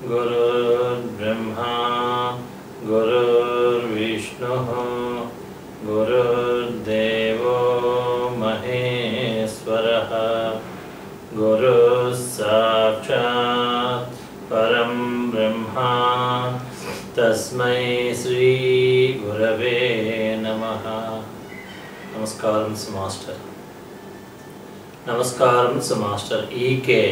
गुरुर्ब्रह्मा गुरुर्विष्णुः गुरुर्देवो महेश्वरः गुरुः साक्षात् परं ब्रह्मा तस्मै श्री गुरवे नमः। नमस्कारं मास्टर। नमस्कारं मास्टर ఈకే।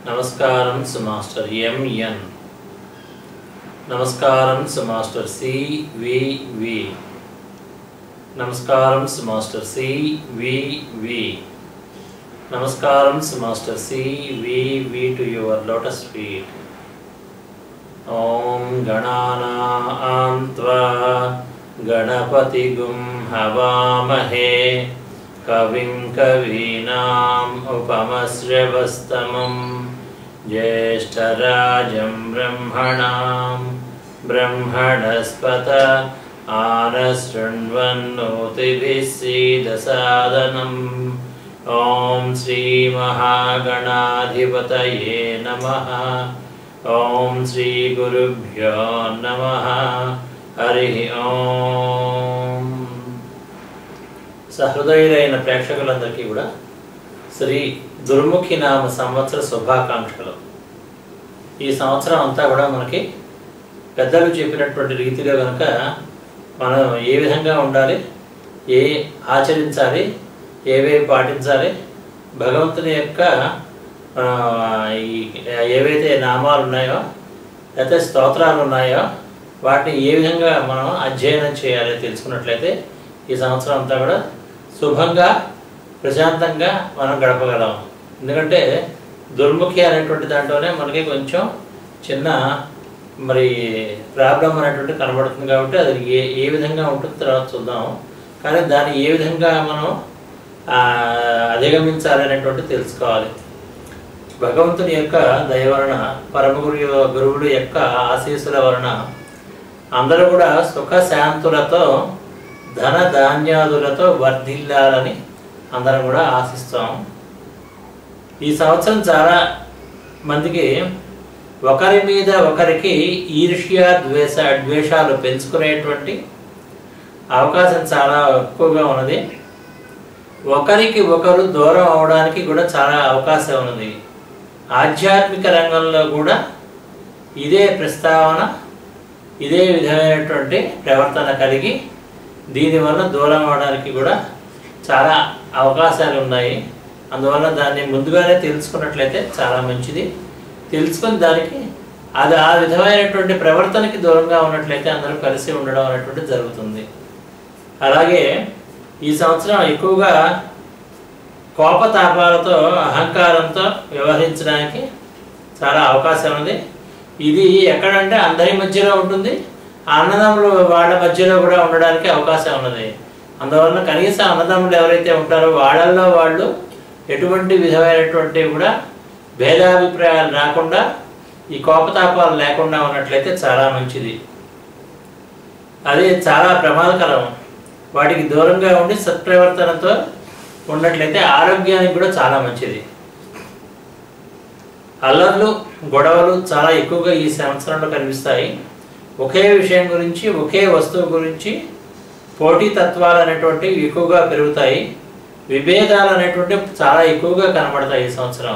నమస్కారం మాస్టర్ ఎంఎన్। నమస్కారం మాస్టర్ సివివి। నమస్కారం మాస్టర్ సివివి। నమస్కారం master CVV to your lotus feet. ఓం గణానాం త్వా గణపతిగుం హవామహే కవిం కవీనాం ఉపమశ్రవస్తమం ज्येष्ठराजं ब्रह्मणां ब्रह्मणस्पत आनशृण्वन्नोतिभिः सीदसादनम्। ॐ श्रीमहागणाधिपतये नमः। ॐ श्रीगुरुभ्यो नमः। हरिः ॐ। సహృదయులైన ప్రేక్షకులందరికీ కూడా శ్రీ దుర్ముఖి నామ సంవత్సర శుభాకాంక్షలు। ఈ సంవత్సరం అంతా కూడా మనకి పెద్దలు చెప్పినటువంటి రీతిలో కనుక మనం ఏ విధంగా ఉండాలి, ఏ ఆచరించాలి, ఏవేవి పాటించాలి, భగవంతుని యొక్క ఏవైతే నామాలు ఉన్నాయో లేకపోతే స్తోత్రాలు ఉన్నాయో వాటిని ఏ విధంగా మనం అధ్యయనం చేయాలి తెలుసుకున్నట్లయితే ఈ సంవత్సరం అంతా కూడా శుభంగా ప్రశాంతంగా మనం గడపగలం। ఎందుకంటే దుర్ముఖి అనేటువంటి దాంట్లోనే మనకి కొంచెం చిన్న మరి ప్రాబ్లం అనేటువంటి కనబడుతుంది కాబట్టి అది ఏ విధంగా ఉంటుందో తర్వాత చూద్దాం। కానీ దాన్ని ఏ విధంగా మనం అధిగమించాలి అనేటువంటి తెలుసుకోవాలి। భగవంతుని యొక్క దయ వలన పరమ గురువుల యొక్క ఆశీస్సుల వలన అందరూ కూడా సుఖ శాంతులతో ధన ధాన్యాదులతో వర్ధిల్లాలని అందరం కూడా ఆశిస్తాం। ఈ సంవత్సరం చాలా మందికి ఒకరి మీద ఒకరికి ఈర్ష్య ద్వేషాలు పెంచుకునేటువంటి అవకాశం చాలా ఎక్కువగా ఉన్నది। ఒకరికి ఒకరు దూరం అవడానికి కూడా చాలా అవకాశం ఉన్నది। ఆధ్యాత్మిక రంగంలో కూడా ఇదే ప్రస్తావన, ఇదే విధమైనటువంటి ప్రవర్తన కలిగి దీనివల్ల దూరం అవడానికి కూడా చాలా అవకాశాలు ఉన్నాయి। అందువల్ల దాన్ని ముందుగానే తెలుసుకున్నట్లయితే చాలా మంచిది। తెలుసుకుని దానికి అది ఆ విధమైనటువంటి ప్రవర్తనకి దూరంగా ఉన్నట్లయితే అందరూ కలిసి ఉండడం అనేటువంటి జరుగుతుంది। అలాగే ఈ సంవత్సరం ఎక్కువగా కోపతాపాలతో అహంకారంతో వ్యవహరించడానికి చాలా అవకాశం ఉంది। ఇది ఎక్కడంటే అందరి మధ్యలో ఉంటుంది, అన్నదమ్ములు వాళ్ళ మధ్యలో కూడా ఉండడానికి అవకాశం ఉన్నది। అందువలన కనీసం అన్నదమ్ములు ఎవరైతే ఉంటారో వాళ్ళల్లో వాళ్ళు ఎటువంటి విధమైనటువంటి కూడా భేదాభిప్రాయాలు రాకుండా ఈ కోపతాపాలు లేకుండా ఉన్నట్లయితే చాలా మంచిది। అది చాలా ప్రమాదకరం। వాటికి దూరంగా ఉండి సత్ప్రవర్తనతో ఉన్నట్లయితే ఆరోగ్యానికి కూడా చాలా మంచిది। అల్లర్లు గొడవలు చాలా ఎక్కువగా ఈ సంవత్సరంలో కనిపిస్తాయి। ఒకే విషయం గురించి, ఒకే వస్తువు గురించి పోటీ తత్వాలు అనేటువంటివి ఎక్కువగా పెరుగుతాయి। విభేదాలు అనేటువంటి చాలా ఎక్కువగా కనబడతాయి ఈ సంవత్సరం।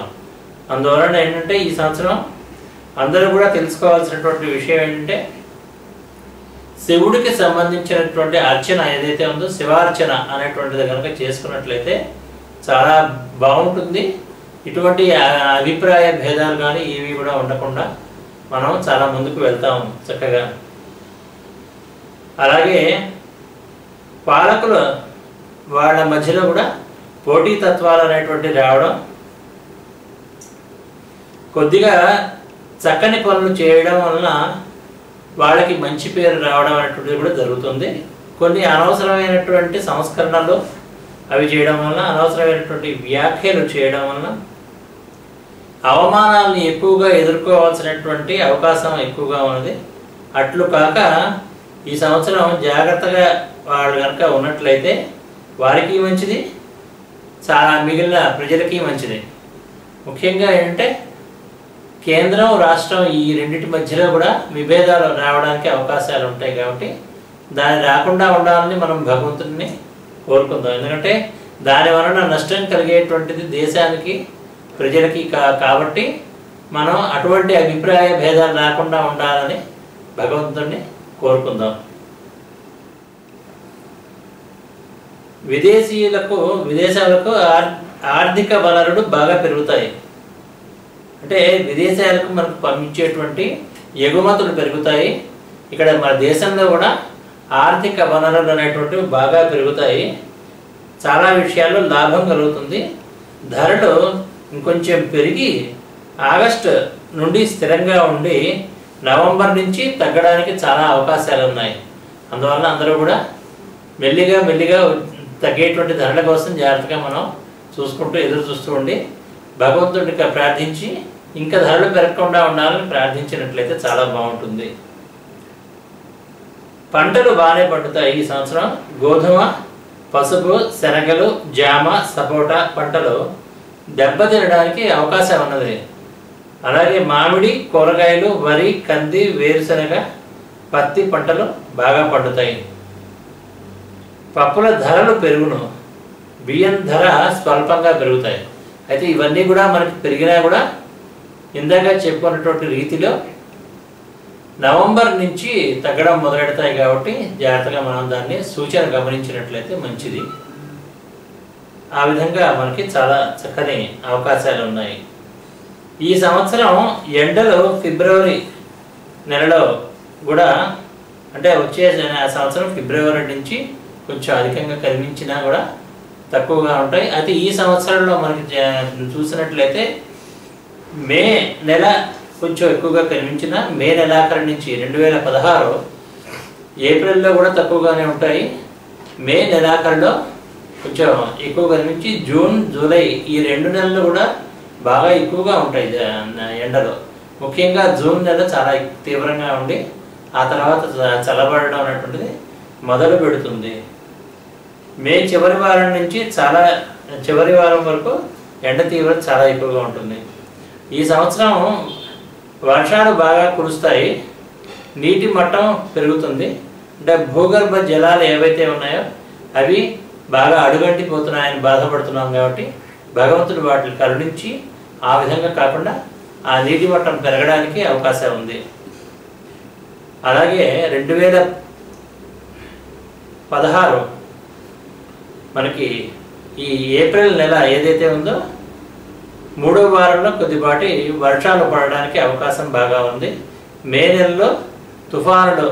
అందువలన ఏంటంటే ఈ సంవత్సరం అందరూ కూడా తెలుసుకోవాల్సినటువంటి విషయం ఏంటంటే శివుడికి సంబంధించినటువంటి అర్చన ఏదైతే ఉందో శివార్చన అనేటువంటిది కనుక చేసుకున్నట్లయితే చాలా బాగుంటుంది। ఇటువంటి అభిప్రాయ భేదాలు కానీ ఇవి కూడా ఉండకుండా మనం చాలా ముందుకు వెళ్తాము చక్కగా। అలాగే పాలకుల వాళ్ళ మధ్యలో కూడా పోటీ తత్వాలు అనేటువంటి రావడం, కొద్దిగా చక్కని పనులు చేయడం వలన వాళ్ళకి మంచి పేరు రావడం అనేటువంటిది కూడా జరుగుతుంది। కొన్ని అనవసరమైనటువంటి సంస్కరణలు అవి చేయడం వలన, అనవసరమైనటువంటి వ్యాఖ్యలు చేయడం వలన అవమానాలను ఎక్కువగా ఎదుర్కోవాల్సినటువంటి అవకాశం ఎక్కువగా ఉన్నది. అట్లు కాక ఈ సంవత్సరం జాగ్రత్తగా వాళ్ళు కనుక ఉన్నట్లయితే వారికి మంచిది, చాలా మిగిలిన ప్రజలకి మంచిది. ముఖ్యంగా ఏంటంటే కేంద్రం రాష్ట్రం ఈ రెండింటి మధ్యలో కూడా విభేదాలు రావడానికి అవకాశాలు ఉంటాయి. కాబట్టి దాని రాకుండా ఉండాలని మనం భగవంతుడిని కోరుకుందాం. ఎందుకంటే దాని వలన నష్టం కలిగేటువంటిది దేశానికి, ప్రజలకి కాబట్టి మనం అటువంటి అభిప్రాయ భేదాలు రాకుండా ఉండాలని భగవంతుడిని కోరుకుందాం. విదేశాలకు ఆర్థిక వనరులు బాగా పెరుగుతాయి. అంటే విదేశాలకు మనకు పంపించేటువంటి ఎగుమతులు పెరుగుతాయి. ఇక్కడ మన దేశంలో కూడా ఆర్థిక వనరులు అనేటువంటివి బాగా పెరుగుతాయి. చాలా విషయాల్లో లాభం కలుగుతుంది. ధరలు ఇంకొంచెం పెరిగి ఆగస్టు నుండి స్థిరంగా ఉండి నవంబర్ నుంచి తగ్గడానికి చాలా అవకాశాలు ఉన్నాయి. అందువల్ల అందరూ కూడా మెల్లిగా తగ్గేటువంటి ధరల కోసం జాగ్రత్తగా మనం చూసుకుంటూ ఎదురు చూస్తూ ఉండి భగవంతుడికి ప్రార్థించి ఇంకా ధరలు పెరగకుండా ఉండాలని ప్రార్థించినట్లయితే చాలా బాగుంటుంది. పంటలు బాగానే పండుతాయి ఈ సంవత్సరం. గోధుమ, పసుపు, శనగలు, జామ, సపోటా పంటలు దెబ్బతినడానికి అవకాశం ఉన్నది. అలాగే మామిడి, కూరగాయలు, వరి, కంది, వేరుశనగ, పత్తి పంటలు బాగా పండుతాయి. పప్పుల ధరలు పెరుగును. బియ్యం ధర స్వల్పంగా పెరుగుతాయి. అయితే ఇవన్నీ కూడా మనకి పెరిగినా కూడా ఇందాక చెప్పుకున్నటువంటి రీతిలో నవంబర్ నుంచి తగ్గడం మొదలెడతాయి. కాబట్టి జాగ్రత్తగా మనం దాన్ని సూచన గమనించినట్లయితే మంచిది. ఆ విధంగా మనకి చాలా చక్కని అవకాశాలు ఉన్నాయి. ఈ సంవత్సరం ఎండలు ఫిబ్రవరి నెలలో కూడా, అంటే వచ్చే సంవత్సరం ఫిబ్రవరి నుంచి కొంచెం అధికంగా కనిపించినా కూడా తక్కువగా ఉంటాయి. అయితే ఈ సంవత్సరంలో మనకి చూసినట్లయితే మే నెల కొంచెం ఎక్కువగా కనిపించిన, మే నెలాఖరు నుంచి 2016 ఏప్రిల్లో కూడా తక్కువగానే ఉంటాయి. మే నెలాఖరులో కొంచెం ఎక్కువ కనిపించి జూన్, జూలై ఈ 2 నెలలు కూడా బాగా ఎక్కువగా ఉంటాయి ఎండలు. ముఖ్యంగా జూన్ నెల చాలా తీవ్రంగా ఉండి ఆ తర్వాత చల్లబడడం అనేటువంటిది మొదలు పెడుతుంది. మే చివరి వారం నుంచి చాలా చివరి వారం వరకు ఎండ తీవ్రత చాలా ఎక్కువగా ఉంటుంది. ఈ సంవత్సరం వర్షాలు బాగా కురుస్తాయి. నీటి మట్టం పెరుగుతుంది. అంటే భూగర్భ జలాలు ఏవైతే ఉన్నాయో అవి బాగా అడుగంటిపోతున్నాయని బాధపడుతున్నాం. కాబట్టి భగవంతుడు వాటిని కరుణించి ఆ విధంగా కాకుండా ఆ నీటి మట్టం పెరగడానికి అవకాశం ఉంది. అలాగే 2016 మనకి ఈ ఏప్రిల్ నెల ఏదైతే ఉందో 3వ వారంలో కొద్దిపాటి వర్షాలు పడడానికి అవకాశం బాగా ఉంది. మే నెలలో తుఫానులు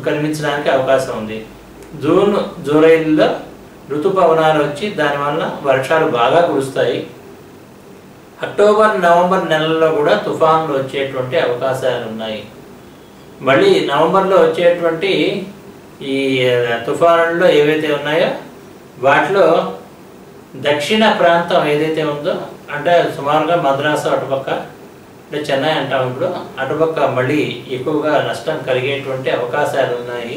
కనిపించడానికి అవకాశం ఉంది. జూన్, జూలైలో ఋతుపవనాలు వచ్చి దానివల్ల వర్షాలు బాగా కురుస్తాయి. అక్టోబర్, నవంబర్ నెలల్లో కూడా తుఫానులు వచ్చేటువంటి అవకాశాలు ఉన్నాయి. మళ్ళీ నవంబర్లో వచ్చేటువంటి ఈ తుఫానుల్లో ఏవైతే ఉన్నాయో వాటిలో దక్షిణ ప్రాంతం ఏదైతే ఉందో, అంటే సుమారుగా మద్రాసు అటుపక్క, అంటే చెన్నై అంటాం ఇప్పుడు, అటుపక్క మళ్ళీ ఎక్కువగా నష్టం కలిగేటువంటి అవకాశాలు ఉన్నాయి.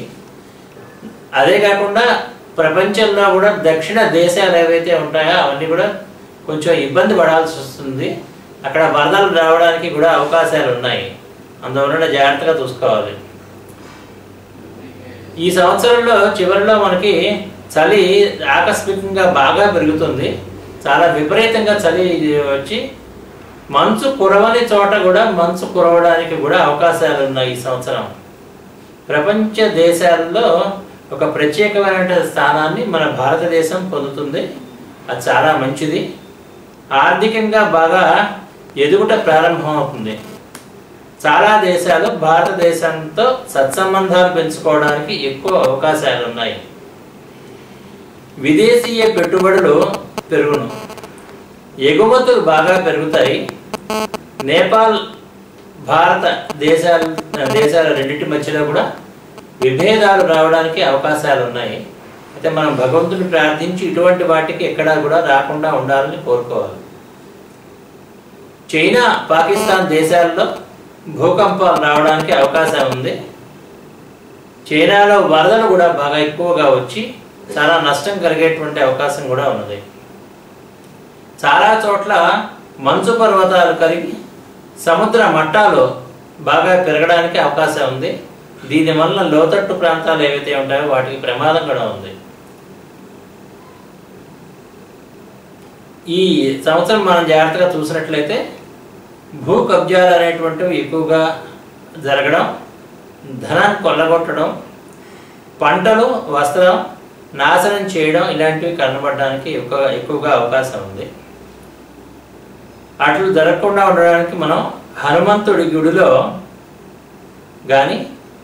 అదే కాకుండా ప్రపంచంలో కూడా దక్షిణ దేశాలు ఏవైతే ఉంటాయో అవన్నీ కూడా కొంచెం ఇబ్బంది పడాల్సి వస్తుంది. అక్కడ వరదలు రావడానికి కూడా అవకాశాలు ఉన్నాయి. అందువలన జాగ్రత్తగా చూసుకోవాలి. ఈ సంవత్సరంలో చివరిలో మనకి చలి ఆకస్మికంగా బాగా పెరుగుతుంది. చాలా విపరీతంగా చలి వచ్చి మంచు కురవని చోట కూడా మంచు కురవడానికి కూడా అవకాశాలు ఉన్నాయి. ఈ సంవత్సరం ప్రపంచ దేశాల్లో ఒక ప్రత్యేకమైన స్థానాన్ని మన భారతదేశం పొందుతుంది. అది చాలా మంచిది. ఆర్థికంగా బాగా ఎదుగుట ప్రారంభమవుతుంది. చాలా దేశాలు భారతదేశంతో సత్సంబంధాలు పెంచుకోవడానికి ఎక్కువ అవకాశాలు ఉన్నాయి. విదేశీయ పెట్టుబడులు పెరుగును. ఎగుమతులు బాగా పెరుగుతాయి. నేపాల్, భారత దేశాల రెండింటి మధ్యలో కూడా విభేదాలు రావడానికి అవకాశాలు ఉన్నాయి. అయితే మనం భగవంతుని ప్రార్థించి ఇటువంటి వాటికి ఎక్కడా కూడా రాకుండా ఉండాలని కోరుకోవాలి. చైనా, పాకిస్తాన్ దేశాల్లో భూకంపాలు రావడానికి అవకాశం ఉంది. చైనాలో వరదలు కూడా బాగా ఎక్కువగా వచ్చి చాలా నష్టం కలిగేటువంటి అవకాశం కూడా ఉన్నది. చాలా చోట్ల మంచు పర్వతాలు కరిగి సముద్ర మట్టాలు బాగా పెరగడానికి అవకాశం ఉంది. దీనివల్ల లోతట్టు ప్రాంతాలు ఏవైతే ఉంటాయో వాటికి ప్రమాదం కూడా ఉంది. ఈ సంవత్సరం మనం జాగ్రత్తగా చూసినట్లయితే భూ కబ్జాలు అనేటువంటివి ఎక్కువగా జరగడం, ధనాన్ని కొల్లగొట్టడం, పంటలు, వస్త్రం నాశనం చేయడం ఇలాంటివి కనబడడానికి ఎక్కువగా అవకాశం ఉంది. అట్లు జరగకుండా ఉండడానికి మనం హనుమంతుడి గుడిలో కానీ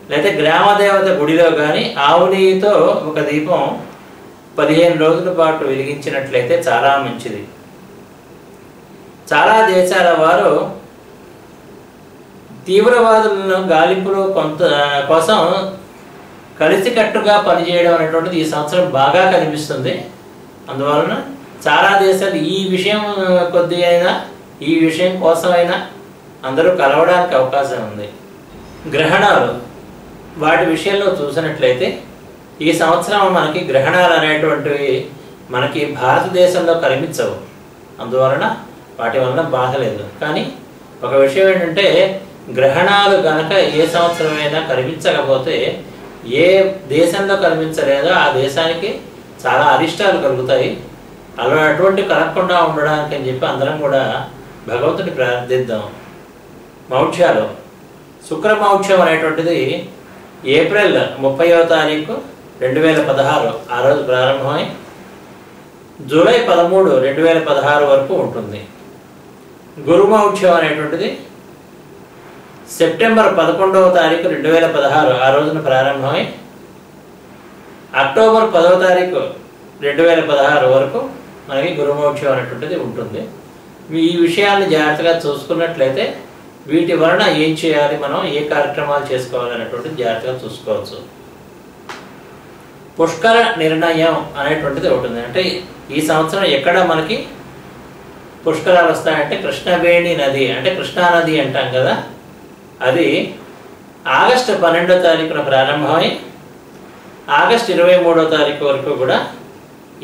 లేదా గ్రామదేవత గుడిలో కానీ ఆవు నెయ్యితో ఒక దీపం 15 రోజుల పాటు వెలిగించినట్లయితే చాలా మంచిది. చాలా దేశాల వారు తీవ్రవాదులను గాలింపులు కోసం కలిసికట్టుగా పనిచేయడం అనేటువంటిది ఈ సంవత్సరం బాగా కనిపిస్తుంది. అందువలన చాలా దేశాలు ఈ విషయం కొద్ది అయినా ఈ విషయం కోసమైనా అందరూ కలవడానికి అవకాశం ఉంది. గ్రహణాలు వాటి విషయంలో చూసినట్లయితే ఈ సంవత్సరం మనకి గ్రహణాలు అనేటువంటివి మనకి భారతదేశంలో కనిపించవు. అందువలన వాటి వలన బాధ లేదు. కానీ ఒక విషయం ఏంటంటే గ్రహణాలు కనుక ఏ సంవత్సరమైనా కనిపించకపోతే ఏ దేశంలో కనిపించలేదో ఆ దేశానికి చాలా అరిష్టాలు కలుగుతాయి. అటువంటి కలగకుండా ఉండడానికి అని చెప్పి అందరం కూడా భగవంతుని ప్రార్థిద్దాం. మౌఢ్యాలు, శుక్ర మౌఢ్యం అనేటువంటిది ఏప్రిల్ 30వ తారీఖు 2016 ఆ రోజు ప్రారంభమై జూలై 13, 2016 వరకు ఉంటుంది. గురుమౌఢ్యం అనేటువంటిది సెప్టెంబర్ 11వ తారీఖు 2016 ఆ రోజున ప్రారంభమై అక్టోబర్ 10వ తారీఖు 2016 వరకు మనకి గురుమౌఢ్యం అనేటువంటిది ఉంటుంది. ఈ విషయాన్ని జాగ్రత్తగా చూసుకున్నట్లయితే వీటి వలన ఏం చేయాలి, మనం ఏ కార్యక్రమాలు చేసుకోవాలనేటువంటిది జాగ్రత్తగా చూసుకోవచ్చు. పుష్కర నిర్ణయం అనేటువంటిది ఉంటుంది. అంటే ఈ సంవత్సరం ఎక్కడ మనకి పుష్కరాలు వస్తాయంటే కృష్ణవేణి నది, అంటే కృష్ణానది అంటాం కదా, అది ఆగస్టు 12వ తారీఖున ప్రారంభమై ఆగస్టు 23వ తారీఖు వరకు కూడా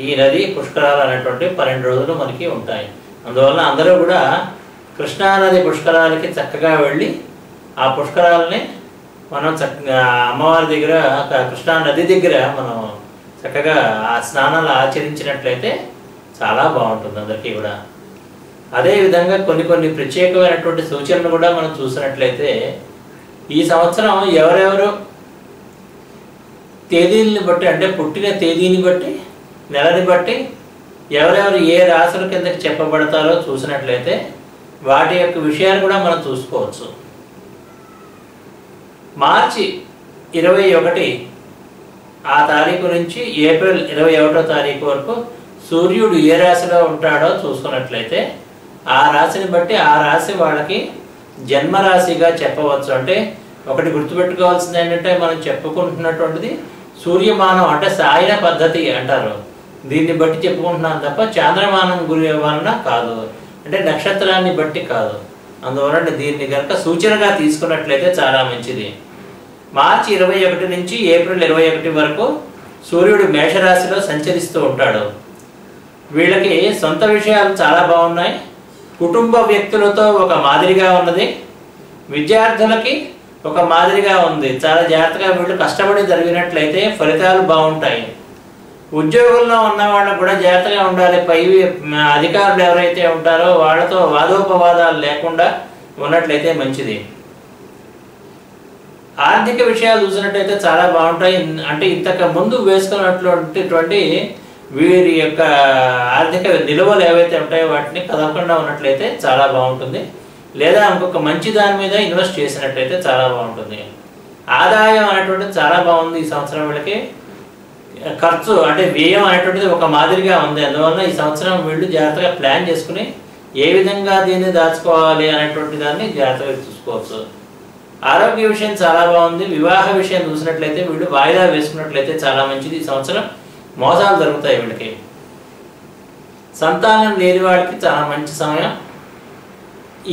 ఈ నది పుష్కరాలు అనేటువంటి 12 రోజులు మనకి ఉంటాయి. అందువల్ల అందరూ కూడా కృష్ణానది పుష్కరాలకి చక్కగా వెళ్ళి ఆ పుష్కరాలని మనం చక్కగా అమ్మవారి దగ్గర, కృష్ణానది దగ్గర మనం చక్కగా ఆ స్నానాలు ఆచరించినట్లయితే చాలా బాగుంటుంది అందరికీ కూడా. అదేవిధంగా కొన్ని ప్రత్యేకమైనటువంటి సూచనలు కూడా మనం చూసినట్లయితే ఈ సంవత్సరం ఎవరెవరు తేదీని బట్టి, అంటే పుట్టిన తేదీని బట్టి, నెలని బట్టి ఎవరెవరు ఏ రాశుల కిందకి చెప్పబడతారో చూసినట్లయితే వాటి యొక్క విషయాలు కూడా మనం చూసుకోవచ్చు. మార్చి 21 ఆ తారీఖు నుంచి ఏప్రిల్ 21వ తారీఖు వరకు సూర్యుడు ఏ రాశిలో ఉంటాడో చూసుకున్నట్లయితే ఆ రాశిని బట్టి ఆ రాశి వాళ్ళకి జన్మరాశిగా చెప్పవచ్చు. అంటే ఒకటి గుర్తుపెట్టుకోవాల్సింది ఏంటంటే మనం చెప్పుకుంటున్నటువంటిది సూర్యమానం, అంటే సాయన పద్ధతి అంటారు. దీన్ని బట్టి చెప్పుకుంటున్నాం తప్ప చాంద్రమానం గురి వలన కాదు, అంటే నక్షత్రాన్ని బట్టి కాదు. అందువలన దీన్ని కనుక సూచనగా తీసుకున్నట్లయితే చాలా మంచిది. మార్చి 21 నుంచి ఏప్రిల్ 21 వరకు సూర్యుడు మేషరాశిలో సంచరిస్తూ ఉంటాడు. వీళ్ళకి సొంత విషయాలు చాలా బాగున్నాయి, కుటుంబ వ్యక్తులతో ఒక మాదిరిగా ఉన్నది, విద్యార్థులకి ఒక మాదిరిగా ఉంది. చాలా జాగ్రత్తగా వీళ్ళు కష్టపడి జరిగినట్లయితే ఫలితాలు బాగుంటాయి. ఉద్యోగుల్లో ఉన్న వాళ్ళకు కూడా జాగ్రత్తగా ఉండాలి. పై అధికారులు ఎవరైతే ఉంటారో వాళ్ళతో వాదోపవాదాలు లేకుండా ఉన్నట్లయితే మంచిది. ఆర్థిక విషయాలు చూసినట్టయితే చాలా బాగుంటాయి. అంటే ఇంతకు ముందు వేసుకున్నటువంటి వీరి యొక్క ఆర్థిక నిల్వలు ఏవైతే ఉంటాయో వాటిని కదలకుండా ఉన్నట్లయితే చాలా బాగుంటుంది. లేదా ఇంకొక మంచి దాని మీద ఇన్వెస్ట్ చేసినట్లయితే చాలా బాగుంటుంది. ఆదాయం అనేటువంటిది చాలా బాగుంది ఈ సంవత్సరం. వీళ్ళకి ఖర్చు అంటే వ్యయం అనేటువంటిది ఒక మాదిరిగా ఉంది. అందువల్ల ఈ సంవత్సరం వీళ్ళు జాగ్రత్తగా ప్లాన్ చేసుకుని ఏ విధంగా దీన్ని దాచుకోవాలి అనేటువంటి దాన్ని జాగ్రత్తగా చూసుకోవచ్చు. ఆరోగ్య విషయం చాలా బాగుంది. వివాహ విషయం చూసినట్లయితే వీళ్ళు వాయిదా వేసుకున్నట్లయితే చాలా మంచిది. ఈ సంవత్సరం మోసాలు జరుగుతాయి వీళ్ళకి. సంతానం లేని వాళ్ళకి చాలా మంచి సమయం.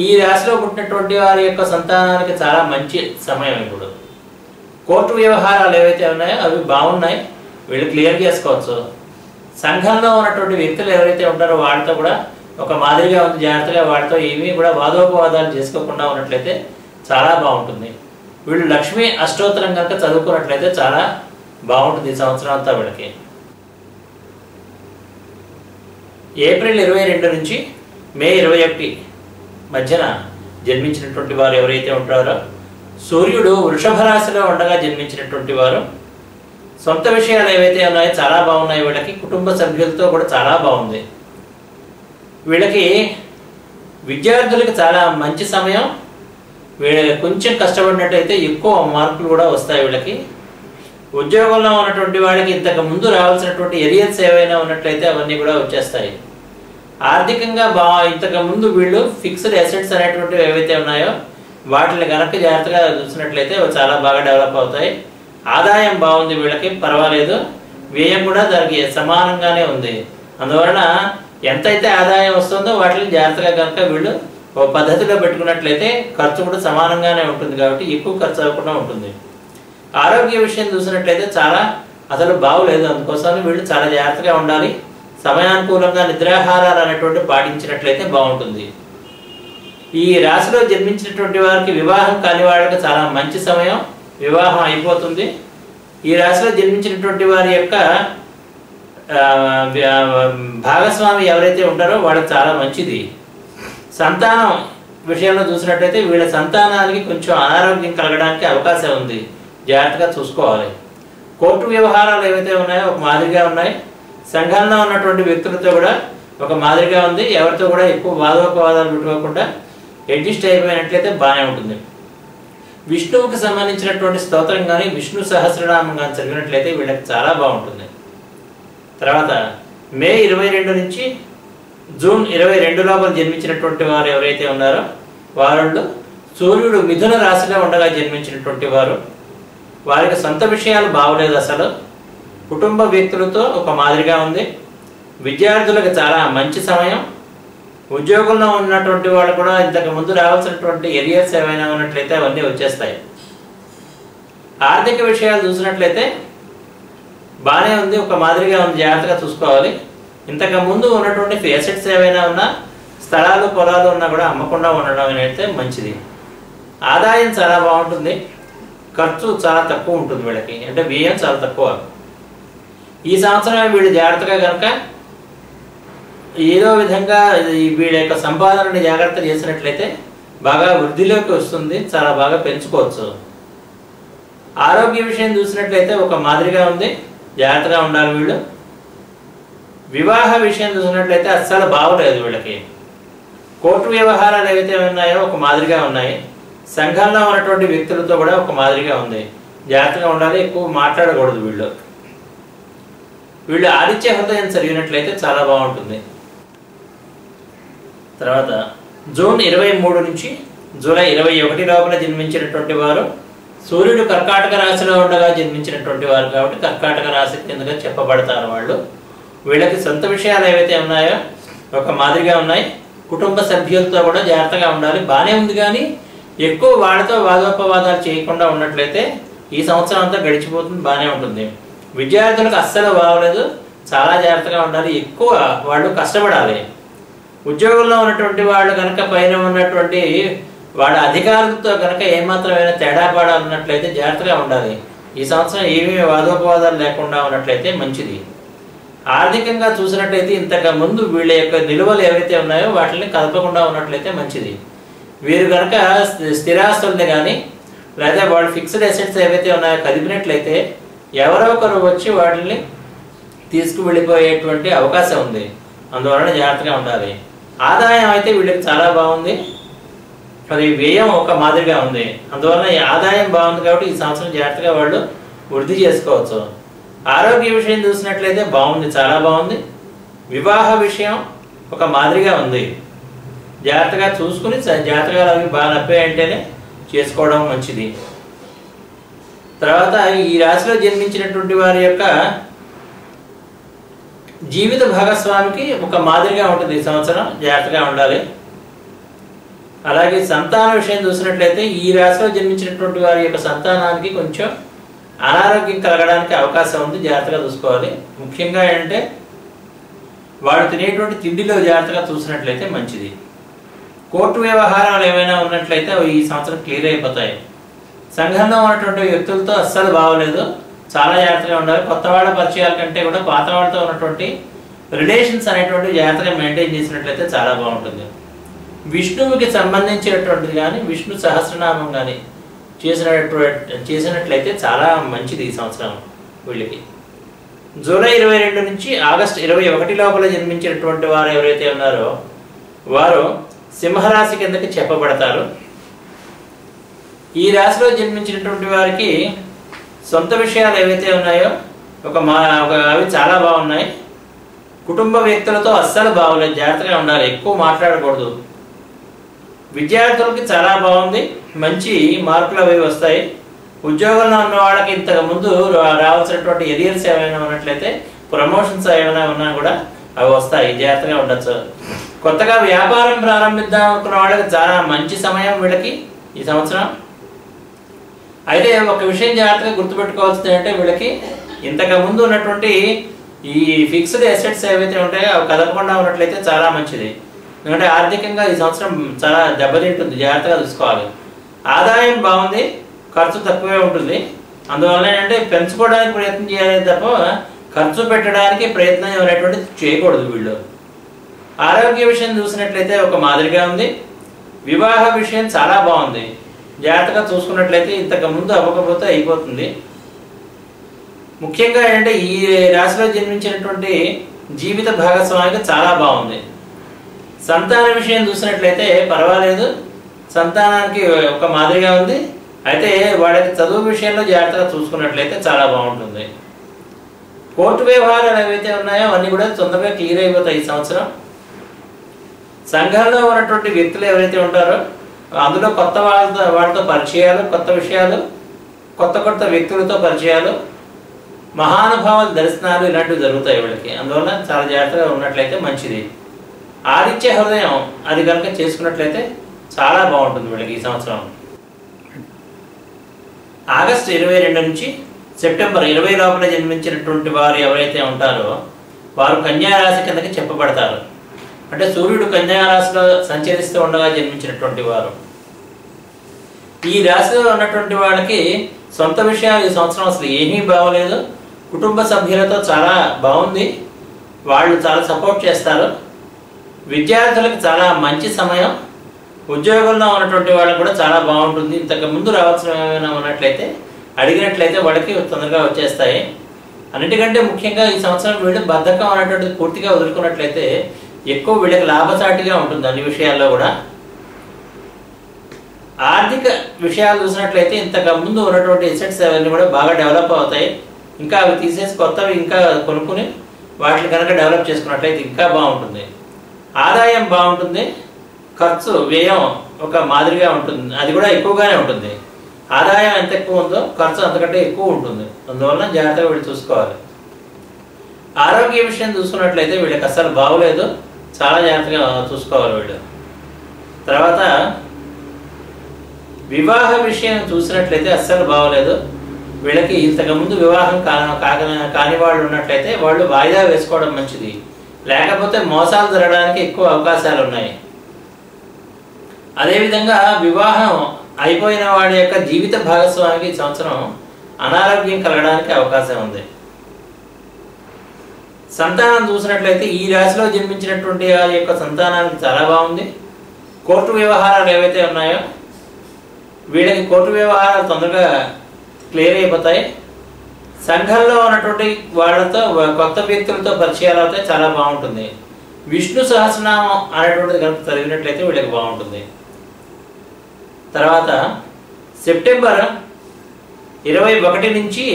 ఈ రాశిలో పుట్టినటువంటి వారి యొక్క సంతానానికి చాలా మంచి సమయం. ఇప్పుడు కోర్టు వ్యవహారాలు ఏవైతే ఉన్నాయో అవి బాగున్నాయి, వీళ్ళు క్లియర్ చేసుకోవచ్చు. సంఘంలో ఉన్నటువంటి వ్యక్తులు ఎవరైతే ఉంటారో వాళ్ళతో కూడా ఒక మాదిరిగా ఉంది, జాగ్రత్తగా వాళ్ళతో ఏమీ కూడా వాదోపవాదాలు చేసుకోకుండా ఉన్నట్లయితే చాలా బాగుంటుంది. వీళ్ళు లక్ష్మీ అష్టోత్తరం కనుక చదువుకున్నట్లయితే చాలా బాగుంటుంది ఈ సంవత్సరం అంతా వీళ్ళకి. ఏప్రిల్ 22 నుంచి మే 21 మధ్యన జన్మించినటువంటి వారు ఎవరైతే ఉంటారో సూర్యుడు వృషభ రాశిలో ఉండగా జన్మించినటువంటి వారు సొంత విషయాలు ఏవైతే ఉన్నాయో చాలా బాగున్నాయి వీళ్ళకి. కుటుంబ సభ్యులతో కూడా చాలా బాగుంది వీళ్ళకి. విద్యార్థులకు చాలా మంచి సమయం. కొంచెం కష్టపడినట్టయితే ఎక్కువ మార్కులు కూడా వస్తాయి వీళ్ళకి. ఉద్యోగంలో ఉన్నటువంటి వాడికి ఇంతకు ముందు రావాల్సినటువంటి ఎరియర్స్ ఏవైనా ఉన్నట్లయితే అవన్నీ కూడా వచ్చేస్తాయి. ఆర్థికంగా ఇంతకు ముందు వీళ్ళు ఫిక్స్డ్ అసెట్స్ అనేటువంటివి ఏవైతే ఉన్నాయో వాటిని కనుక జాగ్రత్తగా చూసినట్లయితే చాలా బాగా డెవలప్ అవుతాయి. ఆదాయం బాగుంది వీళ్ళకి, పర్వాలేదు. వ్యయం కూడా దానికి సమానంగానే ఉంది. అందువలన ఎంతైతే ఆదాయం వస్తుందో వాటిని జాగ్రత్తగా కనుక వీళ్ళు ఓ పద్ధతిలో పెట్టుకున్నట్లయితే ఖర్చు కూడా సమానంగానే ఉంటుంది కాబట్టి ఎక్కువ ఖర్చు అవ్వకుండా ఉంటుంది. ఆరోగ్య విషయం చూసినట్లయితే చాలా అసలు బాగులేదు. అందుకోసం వీళ్ళు చాలా జాగ్రత్తగా ఉండాలి. సమయానుకూలంగా నిద్రాహారాలు అనేటువంటి పాటించినట్లయితే బాగుంటుంది. ఈ రాశిలో జన్మించినటువంటి వారికి వివాహం కాని వాళ్ళకి చాలా మంచి సమయం, వివాహం అయిపోతుంది. ఈ రాశిలో జన్మించినటువంటి వారి యొక్క భాగస్వామి ఎవరైతే ఉంటారో వాళ్ళకి చాలా మంచిది. సంతానం విషయంలో చూసినట్లయితే వీళ్ళ సంతానానికి కొంచెం అనారోగ్యం కలగడానికి అవకాశం ఉంది, జాగ్రత్తగా చూసుకోవాలి. కోర్టు వ్యవహారాలు ఏవైతే ఉన్నాయో ఒక మాదిరిగా ఉన్నాయి. సంఘంలో ఉన్నటువంటి వ్యక్తులతో కూడా ఒక మాదిరిగా ఉంది. ఎవరితో కూడా ఎక్కువ వాదోపవాదాలు పెట్టుకోకుండా అడ్జస్ట్ అయిపోయినట్లయితే బాగానే ఉంటుంది. విష్ణువుకి సంబంధించినటువంటి స్తోత్రం కానీ విష్ణు సహస్రనామం కానీ చదివినట్లయితే వీళ్ళకి చాలా బాగుంటుంది. తర్వాత మే 22 నుంచి జూన్ 22 లోపల జన్మించినటువంటి వారు ఎవరైతే ఉన్నారో వారు సూర్యుడు మిథున రాశిలో ఉండగా జన్మించినటువంటి వారు. వారికి సొంత విషయాలు బాగలేదు అసలు. కుటుంబ వ్యక్తులతో ఒక మాదిరిగా ఉంది. విద్యార్థులకు చాలా మంచి సమయం. ఉద్యోగంలో ఉన్నటువంటి వాళ్ళు కూడా ఇంతకు ముందు రావాల్సినటువంటి ఎరియర్స్ ఏమైనా ఉన్నట్లయితే అవన్నీ వచ్చేస్తాయి. ఆర్థిక విషయాలు చూసినట్లయితే బాగానే ఉంది, ఒక మాదిరిగా ఉంది, జాగ్రత్తగా చూసుకోవాలి. ఇంతకు ముందు ఉన్నటువంటి అసెట్స్ ఏవైనా ఉన్నా, స్థలాలు పొలాలు ఉన్నా కూడా అమ్మకుండా ఉండడం అయితే మంచిది. ఆదాయం చాలా బాగుంటుంది, ఖర్చు చాలా తక్కువ ఉంటుంది వీళ్ళకి, అంటే వ్యయం చాలా తక్కువ. ఈ సంవత్సరం వీళ్ళు జాగ్రత్తగా కనుక ఏదో విధంగా వీళ్ళ యొక్క సంపాదనని జాగ్రత్త చేసినట్లయితే బాగా వృద్ధిలోకి వస్తుంది, చాలా బాగా పెంచుకోవచ్చు. ఆరోగ్య విషయం చూసినట్లయితే ఒక మాదిరిగా ఉంది, జాగ్రత్తగా ఉండాలి వీళ్ళు. వివాహ విషయం చూసినట్లయితే అస్సలు బాగోలేదు వీళ్ళకి. కోర్టు వ్యవహారాలు ఏవైతే ఉన్నాయో ఒక మాదిరిగా ఉన్నాయి. సంఘంలో ఉన్నటువంటి వ్యక్తులతో కూడా ఒక మాదిరిగా ఉంది, జాగ్రత్తగా ఉండాలి, ఎక్కువ మాట్లాడకూడదు వీళ్ళు. ఆదిత్య హృదయం చదివినట్లయితే చాలా బాగుంటుంది. తర్వాత జూన్ 23 నుంచి జూలై 21 లోపల జన్మించినటువంటి వారు సూర్యుడు కర్కాటక రాశిలో ఉండగా జన్మించినటువంటి వారు కాబట్టి కర్కాటక రాశి కిందగా చెప్పబడతారు వాళ్ళు. వీళ్ళకి సొంత విషయాలు ఏవైతే ఉన్నాయో ఒక మాదిరిగా ఉన్నాయి. కుటుంబ సభ్యులతో కూడా జాగ్రత్తగా ఉండాలి, బాగానే ఉంది. కానీ ఎక్కువ వాళ్ళతో వాదోపవాదాలు చేయకుండా ఉన్నట్లయితే ఈ సంవత్సరం అంతా గడిచిపోతుంది, బాగానే ఉంటుంది. విద్యార్థులకు అస్సలు బాగోలేదు, చాలా జాగ్రత్తగా ఉండాలి, ఎక్కువ వాళ్ళు కష్టపడాలి. ఉద్యోగంలో ఉన్నటువంటి వాళ్ళు కనుక పైన ఉన్నటువంటి వాళ్ళ అధికారులతో కనుక ఏమాత్రమైనా తేడాపాడా ఉన్నట్లయితే జాగ్రత్తగా ఉండాలి. ఈ సంవత్సరం ఏమీ వాదోపవాదాలు లేకుండా ఉన్నట్లయితే మంచిది. ఆర్థికంగా చూసినట్లయితే ఇంతకు ముందు వీళ్ళ యొక్క నిలువలు ఏవైతే ఉన్నాయో వాటిని కలపకుండా ఉన్నట్లయితే మంచిది. వీరు కనుక స్థిరాస్తుల్ని కానీ లేదా వాళ్ళు ఫిక్స్డ్ అసెట్స్ ఏవైతే ఉన్నాయో కదిపినట్లయితే ఎవరో ఒకరు వచ్చి వాటిని తీసుకువెళ్ళిపోయేటువంటి అవకాశం ఉంది. అందువలన జాగ్రత్తగా ఉండాలి. ఆదాయం అయితే వీళ్ళకి చాలా బాగుంది, అది వ్యయం ఒక మాదిరిగా ఉంది. అందువలన ఈ ఆదాయం బాగుంది కాబట్టి ఈ సంవత్సరం జాగ్రత్తగా వాళ్ళు వృద్ధి చేసుకోవచ్చు. ఆరోగ్య విషయం చూసినట్లయితే బాగుంది, చాలా బాగుంది. వివాహ విషయం ఒక మాదిరిగా ఉంది, జాగ్రత్తగా చూసుకుని జాతకాలు అవి బాగా నప్పాయంటేనే చేసుకోవడం మంచిది. తర్వాత ఈ రాశిలో జన్మించినటువంటి వారి యొక్క జీవిత భాగస్వామికి ఒక మాదిరిగా ఉంటుంది. ఈ సంవత్సరం జాగ్రత్తగా ఉండాలి. అలాగే సంతాన విషయం చూసినట్లయితే ఈ రాశిలో జన్మించినటువంటి వారి యొక్క సంతానానికి కొంచెం అనారోగ్యం కలగడానికి అవకాశం ఉంది. జాగ్రత్తగా చూసుకోవాలి. ముఖ్యంగా ఏంటంటే వాడు తినేటువంటి తిండిలో జాగ్రత్తగా చూసినట్లయితే మంచిది. కోర్టు వ్యవహారాలు ఏమైనా ఉన్నట్లయితే ఈ సంవత్సరం క్లియర్ అయిపోతాయి. సంఘంలో ఉన్నటువంటి వ్యక్తులతో అస్సలు బాగోలేదు, చాలా జాగ్రత్తగా ఉండాలి. కొత్త వాళ్ళ పరిచయాల కంటే కూడా పాత వాళ్ళతో ఉన్నటువంటి రిలేషన్స్ అనేటువంటి జాగ్రత్తగా మెయింటైన్ చేసినట్లయితే చాలా బాగుంటుంది. విష్ణువుకి సంబంధించినటువంటిది కానీ విష్ణు సహస్రనామం కానీ చేసినట్లయితే చాలా మంచిది ఈ సంవత్సరం వీళ్ళకి. జూలై 22 నుంచి ఆగస్టు 21 లోపల జన్మించినటువంటి వారు ఎవరైతే ఉన్నారో వారు సింహరాశి కిందకి చెప్పబడతారు. ఈ రాశిలో జన్మించినటువంటి వారికి సొంత విషయాలు ఏవైతే ఉన్నాయో అవి చాలా బాగున్నాయి. కుటుంబ వ్యక్తులతో అస్సలు బాగోలేదు, జాగ్రత్తగా ఉండాలి, ఎక్కువ మాట్లాడకూడదు. విద్యార్థులకి చాలా బాగుంది, మంచి మార్కులు అవి వస్తాయి. ఉద్యోగంలో ఉన్న వాళ్ళకి ఇంతకు ముందు రావాల్సినటువంటి ఎరియర్స్ ఏమైనా ఉన్నట్లయితే ప్రమోషన్స్ ఏమైనా ఉన్నా కూడా అవి వస్తాయి, జాగ్రత్తగా ఉండొచ్చు. కొత్తగా వ్యాపారం ప్రారంభిద్దాం అనుకున్న వాళ్ళకి చాలా మంచి సమయం వీళ్ళకి ఈ సంవత్సరం. అయితే ఒక విషయం జాగ్రత్తగా గుర్తుపెట్టుకోవాల్సింది అంటే వీళ్ళకి ఇంతకు ముందు ఉన్నటువంటి ఈ ఫిక్స్డ్ అసెట్స్ ఏవైతే ఉంటాయో అవి కదపకుండా ఉన్నట్లయితే చాలా మంచిది. ఎందుకంటే ఆర్థికంగా ఈ సంవత్సరం చాలా దెబ్బతింటుంది, జాగ్రత్తగా చూసుకోవాలి. ఆదాయం బాగుంది, ఖర్చు తక్కువే ఉంటుంది. అందువల్ల ఏంటంటే పెంచుకోవడానికి ప్రయత్నం చేయాలి తప్ప ఖర్చు పెట్టడానికి ప్రయత్నం అనేటువంటిది చేయకూడదు వీళ్ళు. ఆరోగ్య విషయం చూసినట్లయితే ఒక మాదిరిగా ఉంది. వివాహ విషయం చాలా బాగుంది, జాగ్రత్తగా చూసుకున్నట్లయితే ఇంతకు ముందు అవ్వకపోతే అయిపోతుంది. ముఖ్యంగా ఏంటంటే ఈ రాశిలో జన్మించినటువంటి జీవిత భాగస్వామికి చాలా బాగుంది. సంతాన విషయం చూసినట్లయితే పర్వాలేదు, సంతానానికి ఒక మాదిరిగా ఉంది. అయితే వాళ్ళకి చదువు విషయంలో జాగ్రత్తగా చూసుకున్నట్లయితే చాలా బాగుంటుంది. కోర్టు వ్యవహారాలు ఏవైతే ఉన్నాయో అవన్నీ కూడా తొందరగా క్లియర్ అయిపోతాయి ఈ సంవత్సరం. సంఘంలో ఉన్నటువంటి వ్యక్తులు ఎవరైతే ఉంటారో అందులో కొత్త వాళ్ళతో పరిచయాలు, కొత్త విషయాలు, కొత్త వ్యక్తులతో పరిచయాలు, మహానుభావుల దర్శనాలు ఇలాంటివి జరుగుతాయి వీళ్ళకి. అందువల్ల చాలా జాగ్రత్తగా ఉన్నట్లయితే మంచిది. ఆదిత్య హృదయం అది కనుక చేసుకున్నట్లయితే చాలా బాగుంటుంది వీళ్ళకి ఈ సంవత్సరం. ఆగస్టు 22 నుంచి సెప్టెంబర్ 20 లోపల జన్మించినటువంటి వారు ఎవరైతే ఉంటారో వారు కన్యా రాశి కిందకి చెప్పబడతారు. అంటే సూర్యుడు కన్యా రాశిలో సంచరిస్తూ ఉండగా జన్మించినటువంటి వారు. ఈ రాశిలో ఉన్నటువంటి వాళ్ళకి సొంత విషయాలు ఈ సంవత్సరం అసలు ఏమీ బాగోలేదు. కుటుంబ సభ్యులతో చాలా బాగుంది, వాళ్ళు చాలా సపోర్ట్ చేస్తారు. విద్యార్థులకు చాలా మంచి సమయం. ఉద్యోగంలో ఉన్నటువంటి వాళ్ళకి కూడా చాలా బాగుంటుంది. ఇంతకు ముందు రావాల్సిన ఏమైనా ఉన్నట్లయితే అడిగినట్లయితే వాళ్ళకి తొందరగా వచ్చేస్తాయి. అన్నిటికంటే ముఖ్యంగా ఈ సంవత్సరం వీళ్ళు బద్ధకం అనేటువంటిది పూర్తిగా వదులుకున్నట్లయితే ఎక్కువ వీళ్ళకి లాభసాటిగా ఉంటుంది అన్ని విషయాల్లో కూడా. ఆర్థిక విషయాలు చూసినట్లయితే ఇంతకు ముందు ఉన్నటువంటి ఎసెట్స్ అవన్నీ కూడా బాగా డెవలప్ అవుతాయి. ఇంకా అవి తీసేసి కొత్తవి ఇంకా కొనుక్కుని వాటిని కనుక డెవలప్ చేసుకున్నట్లయితే ఇంకా బాగుంటుంది. ఆదాయం బాగుంటుంది, ఖర్చు వ్యయం ఒక మాదిరిగా ఉంటుంది, అది కూడా ఎక్కువగానే ఉంటుంది. ఆదాయం ఎంత ఎక్కువ ఉందో ఖర్చు అంతకంటే ఎక్కువ ఉంటుంది. అందువల్ల జాగ్రత్తగా వీళ్ళు చూసుకోవాలి. ఆరోగ్య విషయం చూసుకున్నట్లయితే వీళ్ళకి అస్సలు బాగోలేదు, చాలా జాగ్రత్తగా చూసుకోవాలి వీళ్ళు. తర్వాత వివాహ విషయం చూసినట్లయితే అస్సలు బాగోలేదు వీళ్ళకి. ఇంతకుముందు వివాహం కాని వాళ్ళు ఉన్నట్లయితే వాళ్ళు వాయిదా వేసుకోవడం మంచిది, లేకపోతే మోసాలు జరగడానికి ఎక్కువ అవకాశాలు ఉన్నాయి. అదేవిధంగా వివాహం అయిపోయిన వాడి యొక్క జీవిత భాగస్వామికి ఈ సంవత్సరం అనారోగ్యం కలగడానికి అవకాశం ఉంది. సంతానం చూసినట్లయితే ఈ రాశిలో జన్మించినటువంటి వారి యొక్క సంతానానికి చాలా బాగుంది. కోర్టు వ్యవహారాలు ఏవైతే ఉన్నాయో వీళ్ళకి కోర్టు వ్యవహారాలు తొందరగా క్లియర్ అయిపోతాయి. సంఘంలో ఉన్నటువంటి వాళ్ళతో కొత్త వ్యక్తులతో పరిచయాలు అవుతాయి, చాలా బాగుంటుంది. విష్ణు సహస్రనామం అనేటువంటిది కనుక చదివినట్లయితే వీళ్ళకి బాగుంటుంది. తర్వాత సెప్టెంబర్ 21 నుంచి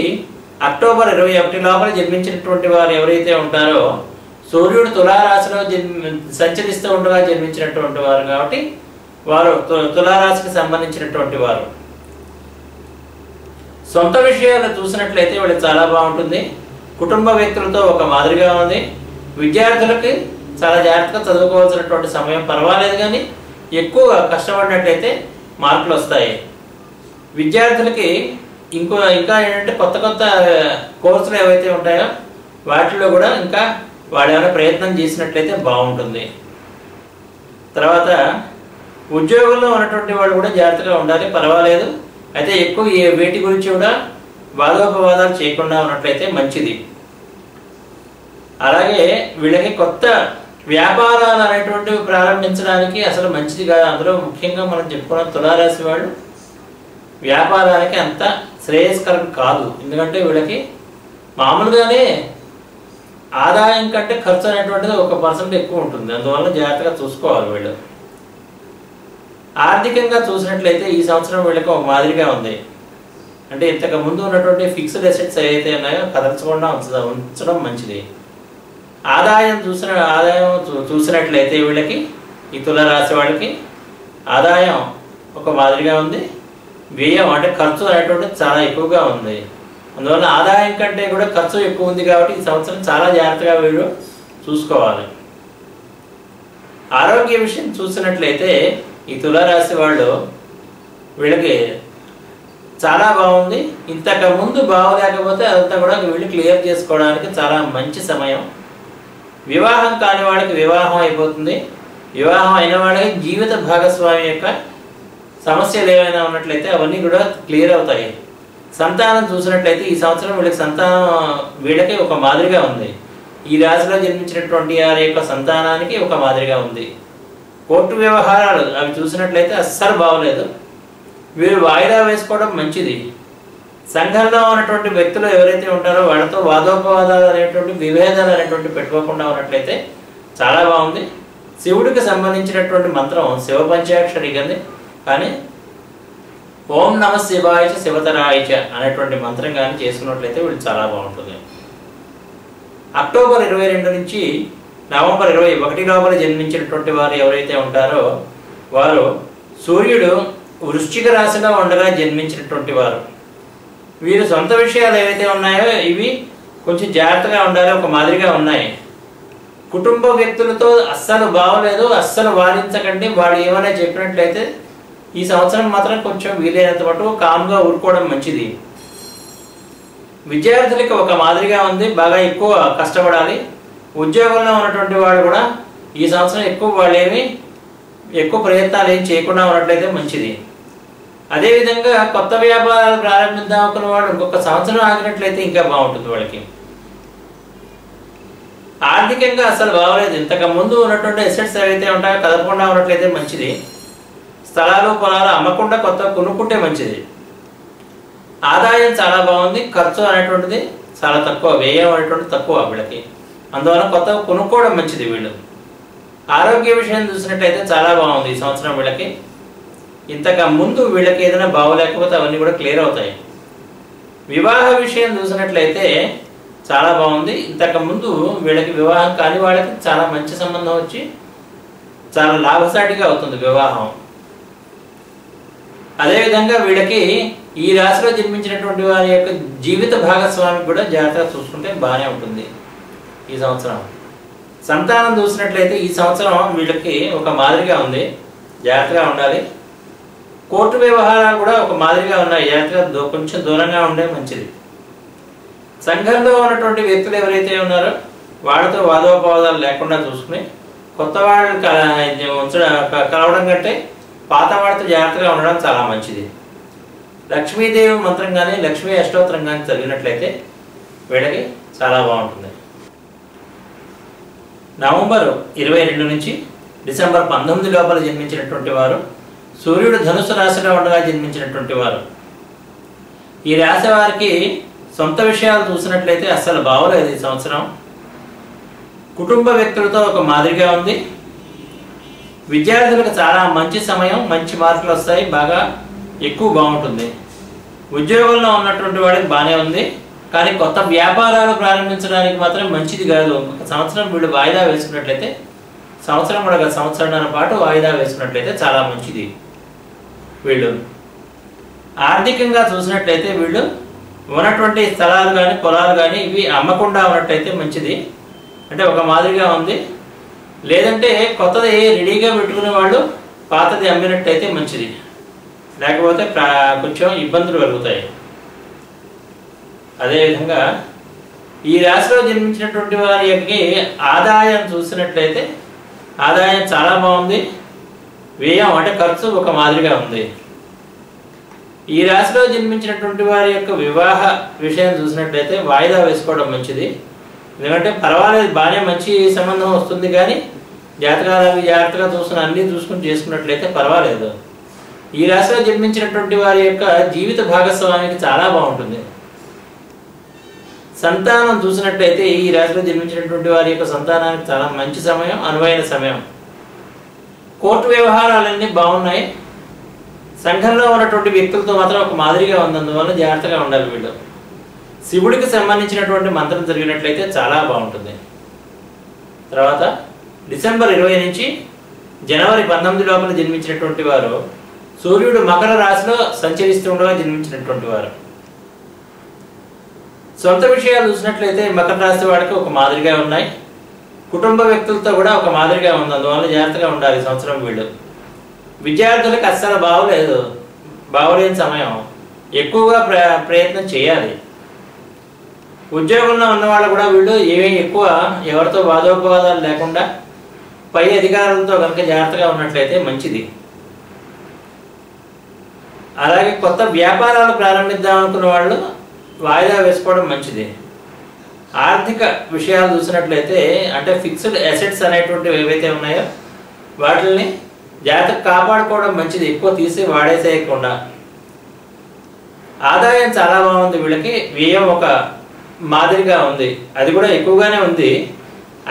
అక్టోబర్ 21 లోపల జన్మించినటువంటి వారు ఎవరైతే ఉంటారో సూర్యుడు తులారాశిలో సంచరిస్తూ ఉండగా జన్మించినటువంటి వారు కాబట్టి వారు తులారాశికి సంబంధించినటువంటి వారు. సొంత విషయాలు చూసినట్లయితే వాళ్ళకి చాలా బాగుంటుంది. కుటుంబ వ్యక్తులతో ఒక మాదిరిగా ఉంది. విద్యార్థులకి చాలా జాగ్రత్తగా చదువుకోవాల్సినటువంటి సమయం, పర్వాలేదు కానీ ఎక్కువ కష్టపడినట్లయితే మార్కులు వస్తాయి. విద్యార్థులకి ఇంకా ఏంటంటే కొత్త కొత్త కోర్సులు ఏవైతే ఉంటాయో వాటిలో కూడా ఇంకా వాళ్ళు ఏమైనా ప్రయత్నం చేసినట్లయితే బాగుంటుంది. తర్వాత ఉద్యోగంలో ఉన్నటువంటి వాళ్ళు కూడా జాగ్రత్తగా ఉండాలి, పర్వాలేదు. అయితే ఎక్కువ వేటి గురించి కూడా వాదోపవాదాలు చేయకుండా ఉన్నట్లయితే మంచిది. అలాగే వీళ్ళకి కొత్త వ్యాపారాలు అనేటువంటివి ప్రారంభించడానికి అసలు మంచిది కాదు. అందులో ముఖ్యంగా మనం చెప్పుకున్న తులారాశి వాళ్ళు వ్యాపారానికి అంత శ్రేయస్కరం కాదు. ఎందుకంటే వీళ్ళకి మామూలుగానే ఆదాయం కంటే ఖర్చు అనేటువంటిది 1% ఎక్కువ ఉంటుంది. అందువల్ల జాగ్రత్తగా చూసుకోవాలి వీళ్ళు. ఆర్థికంగా చూసినట్లయితే ఈ సంవత్సరం వీళ్ళకి ఒక మాదిరిగా ఉంది. అంటే ఇంతకు ముందు ఉన్నటువంటి ఫిక్స్డ్ అసెట్స్ ఏవైతే ఉన్నాయో కదల్చకుండా ఉంచడం మంచిది. ఆదాయం చూసినట్లయితే వీళ్ళకి ఈ తులారాశి వాళ్ళకి ఆదాయం ఒక మాదిరిగా ఉంది. వ్యయం అంటే ఖర్చు అనేటువంటిది చాలా ఎక్కువగా ఉంది. అందువల్ల ఆదాయం కంటే కూడా ఖర్చు ఎక్కువ ఉంది కాబట్టి ఈ సంవత్సరం చాలా జాగ్రత్తగా వీళ్ళు చూసుకోవాలి. ఆరోగ్య విషయం చూసినట్లయితే ఈ తులారాశి వాళ్ళు వీళ్ళకి చాలా బాగుంది. ఇంతకు ముందు బాగోలేకపోతే అదంతా కూడా వీళ్ళు క్లియర్ చేసుకోవడానికి చాలా మంచి సమయం. వివాహం కాని వాళ్ళకి వివాహం అయిపోతుంది. వివాహం అయిన వాళ్ళకి జీవిత భాగస్వామి యొక్క సమస్యలు ఏమైనా ఉన్నట్లయితే అవన్నీ కూడా క్లియర్ అవుతాయి. సంతానం చూసినట్లయితే ఈ సంవత్సరం వీళ్ళకి ఒక మాదిరిగా ఉంది. ఈ రాశిలో జన్మించినటువంటి వారి యొక్క సంతానానికి ఒక మాదిరిగా ఉంది. కోర్టు వ్యవహారాలు అవి చూసినట్లయితే అస్సలు బాగోలేదు. వీరు వాయిదా వేసుకోవడం మంచిది. సంఘంలో ఉన్నటువంటి వ్యక్తులు ఎవరైతే ఉంటారో వాళ్ళతో వాదోపవాదాలు అనేటువంటి విభేదాలు అనేటువంటి పెట్టుకోకుండా ఉన్నట్లయితే చాలా బాగుంది. శివుడికి సంబంధించినటువంటి మంత్రం శివ పంచాక్షరి కానీ ఓం నమ శివాయ శివతరాయ అనేటువంటి మంత్రం కానీ చేసుకున్నట్లయితే వీళ్ళు చాలా బాగుంటుంది. అక్టోబర్ 22 నుంచి నవంబర్ 21 లోపల జన్మించినటువంటి వారు ఎవరైతే ఉంటారో వారు సూర్యుడు వృశ్చిక రాశిలో ఉండగా జన్మించినటువంటి వారు. వీరు సొంత విషయాలు ఏవైతే ఉన్నాయో ఇవి కొంచెం జాగ్రత్తగా ఉండాలి, ఒక మాదిరిగా ఉన్నాయి. కుటుంబ వ్యక్తులతో అస్సలు బాగోలేదు, అస్సలు వాదించకండి. వాళ్ళు ఏమైనా చెప్పినట్లయితే ఈ సంవత్సరం మాత్రం కొంచెం వీలైనంత మటుకు కామ్గా ఊరుకోవడం మంచిది. విద్యార్థులకి ఒక మాదిరిగా ఉంది, బాగా ఎక్కువ కష్టపడాలి. ఉద్యోగంలో ఉన్నటువంటి వాళ్ళు కూడా ఈ సంవత్సరం ఎక్కువ ప్రయత్నాలు ఏం చేయకుండా ఉన్నట్లయితే మంచిది. అదేవిధంగా కొత్త వ్యాపారాలు ప్రారంభిద్దాం అనుకున్న వాళ్ళు ఇంకొక సంవత్సరం ఆగినట్లయితే ఇంకా బాగుంటుంది వాళ్ళకి. ఆర్థికంగా అసలు బాగోలేదు. ఇంతకు ముందు ఉన్నటువంటి అసెట్స్ ఏవైతే ఉంటాయో కదపకుండా ఉన్నట్లయితే మంచిది. స్థలాలు పొలాలు అమ్మకుండా కొత్త కొనుక్కుంటే మంచిది. ఆదాయం చాలా బాగుంది, ఖర్చు అనేటువంటిది చాలా తక్కువ, వ్యయం అనేటువంటిది తక్కువ వీళ్ళకి. అందువల్ల కొత్త కొనుక్కోవడం మంచిది. వీళ్ళు ఆరోగ్య విషయం చూసినట్లయితే చాలా బాగుంది ఈ సంవత్సరం వీళ్ళకి. ఇంతకు ముందు వీళ్ళకి ఏదైనా బాగోలేకపోతే అవన్నీ కూడా క్లియర్ అవుతాయి. వివాహ విషయం చూసినట్లయితే చాలా బాగుంది. ఇంతకు ముందు వీళ్ళకి వివాహం కాని వాళ్ళకి చాలా మంచి సంబంధం వచ్చి చాలా లాభసాటిగా అవుతుంది వివాహం. అదేవిధంగా వీళ్ళకి ఈ రాశిలో జన్మించినటువంటి వారి యొక్క జీవిత భాగస్వామికి కూడా జాగ్రత్తగా చూసుకుంటే బాగానే ఉంటుంది ఈ సంవత్సరం. సంతానం చూసినట్లయితే ఈ సంవత్సరం వీళ్ళకి ఒక మాదిరిగా ఉంది, జాగ్రత్తగా ఉండాలి. కోర్టు వ్యవహారాలు కూడా ఒక మాదిరిగా ఉన్నాయి, జాగ్రత్తగా కొంచెం దూరంగా ఉండే మంచిది. సంఘంలో ఉన్నటువంటి వ్యక్తులు ఎవరైతే ఉన్నారో వాళ్ళతో వాదోపవాదాలు లేకుండా చూసుకుని కొత్త వాళ్ళు కలవడం కంటే పాత వాళ్ళతో జాగ్రత్తగా ఉండడం చాలా మంచిది. లక్ష్మీదేవి మంత్రం కానీ లక్ష్మీ అష్టోత్తరం కానీ చదివినట్లయితే వీళ్ళకి చాలా బాగుంటుంది. నవంబర్ 22 నుంచి డిసెంబర్ 19 లోపల జన్మించినటువంటి వారు సూర్యుడు ధనుసు రాశిలో ఉండగా జన్మించినటువంటి వారు. ఈ రాశి వారికి సొంత విషయాలు చూసినట్లయితే అస్సలు బాగోలేదు ఈ సంవత్సరం. కుటుంబ వ్యక్తులతో ఒక మాదిరిగా ఉంది. విద్యార్థులకు చాలా మంచి సమయం, మంచి మార్కులు వస్తాయి, బాగా ఎక్కువ బాగుంటుంది. ఉద్యోగంలో ఉన్నటువంటి వాడికి బాగానే ఉంది, కానీ కొత్త వ్యాపారాలు ప్రారంభించడానికి మాత్రం మంచిది కాదు. ఒక సంవత్సరం వీళ్ళు వాయిదా వేసుకున్నట్లయితే సంవత్సరం కూడా సంవత్సరాల పాటు వాయిదా వేసుకున్నట్లయితే చాలా మంచిది. వీళ్ళు ఆర్థికంగా చూసినట్లయితే వీళ్ళు ఉన్నటువంటి స్థలాలు కానీ పొలాలు కానీ ఇవి అమ్మకుండా ఉన్నట్లయితే మంచిది. అంటే ఒక మాదిరిగా ఉంది. లేదంటే కొత్తది రెడీగా పెట్టుకునే వాళ్ళు పాతది అమ్మినట్టయితే మంచిది. లేకపోతే కొంచెం ఇబ్బందులు కలుగుతాయి. అదేవిధంగా ఈ రాశిలో జన్మించినటువంటి వారికి ఆదాయం చూసినట్లయితే ఆదాయం చాలా బాగుంది. వ్యయం అంటే ఖర్చు ఒక మాదిరిగా ఉంది. ఈ రాశిలో జన్మించినటువంటి వారి యొక్క వివాహ విషయం చూసినట్లయితే వాయిదా వేసుకోవడం మంచిది. ఎందుకంటే పర్వాలేదు, బాగానే మంచి సంబంధం వస్తుంది, కానీ జాతకాలు చూసుకుని అన్నీ చూసుకుని చేసుకున్నట్లయితే పర్వాలేదు. ఈ రాశిలో జన్మించినటువంటి వారి యొక్క జీవిత భాగస్వామికి చాలా బాగుంటుంది. సంతానం చూసినట్లయితే ఈ రాశిలో జన్మించినటువంటి వారి యొక్క సంతానానికి చాలా మంచి సమయం, అనువైన సమయం. కోర్టు వ్యవహారాలన్నీ బాగున్నాయి. సంఘంలో ఉన్నటువంటి వ్యక్తులతో మాత్రం ఒక మాదిరిగా ఉన్నందువల్ల జాగ్రత్తగా ఉండాలి వీళ్ళు. శివుడికి సంబంధించినటువంటి మంత్రం జరిగినట్లయితే చాలా బాగుంటుంది. తర్వాత డిసెంబర్ 20 నుంచి జనవరి 19 లోపల జన్మించినటువంటి వారు సూర్యుడు మకర రాశిలో సంచరిస్తుండగా జన్మించినటువంటి వారు. సొంత విషయాలు చూసినట్లయితే మకర రాశి వాడికి ఒక మాదిరిగా ఉన్నాయి. కుటుంబ వ్యక్తులతో కూడా ఒక మాదిరిగా ఉంది. అందువల్ల జాగ్రత్తగా ఉండాలి ఈ సంవత్సరం వీళ్ళు. విద్యార్థులకు అస్సలు బాగోలేని సమయం. ఎక్కువగా ప్రయత్నం చేయాలి. ఉద్యోగంలో ఉన్నవాళ్ళు కూడా వీళ్ళు ఏమీ ఎక్కువ ఎవరితో వాదోపవాదాలు లేకుండా పై అధికారులతో కనుక జాగ్రత్తగా ఉన్నట్లయితే మంచిది. అలాగే కొత్త వ్యాపారాలు ప్రారంభిద్దాం అనుకున్న వాళ్ళు వాయిదా వేసుకోవడం మంచిది. ఆర్థిక విషయాలు చూసినట్లయితే అంటే ఫిక్స్డ్ అసెట్స్ అనేటువంటివి ఏవైతే ఉన్నాయో వాటిని జాగ్రత్తగా కాపాడుకోవడం మంచిది. ఎక్కువ తీసి వాడేసేయకుండా. ఆదాయం చాలా బాగుంది వీళ్ళకి. వ్యయం ఒక మాదిరిగా ఉంది, అది కూడా ఎక్కువగానే ఉంది.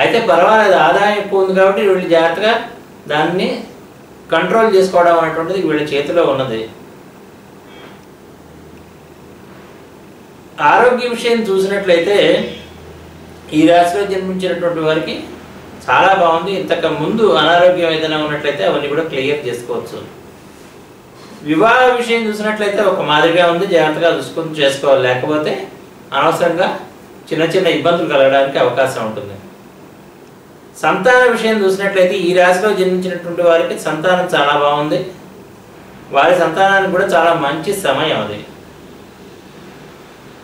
అయితే పర్వాలేదు, ఆదాయం ఎక్కువ ఉంది కాబట్టి వీళ్ళు జాగ్రత్తగా దాన్ని కంట్రోల్ చేసుకోవడం అనేటువంటిది వీళ్ళ చేతిలో ఉన్నది. ఆరోగ్య విషయం చూసినట్లయితే ఈ రాశిలో జన్మించినటువంటి వారికి చాలా బాగుంది. ఇంతకు ముందు అనారోగ్యం ఏదైనా ఉన్నట్లయితే అవన్నీ కూడా క్లియర్ చేసుకోవచ్చు. వివాహ విషయం చూసినట్లయితే ఒక మాదిరిగా ఉంది, జాగ్రత్తగా చూసుకుని చేసుకోవాలి. లేకపోతే అనవసరంగా చిన్న చిన్న ఇబ్బందులు కలగడానికి అవకాశం ఉంటుంది. సంతాన విషయం చూసినట్లయితే ఈ రాశిలో జన్మించినటువంటి వారికి సంతానం చాలా బాగుంది. వారి సంతానానికి కూడా చాలా మంచి సమయం అది.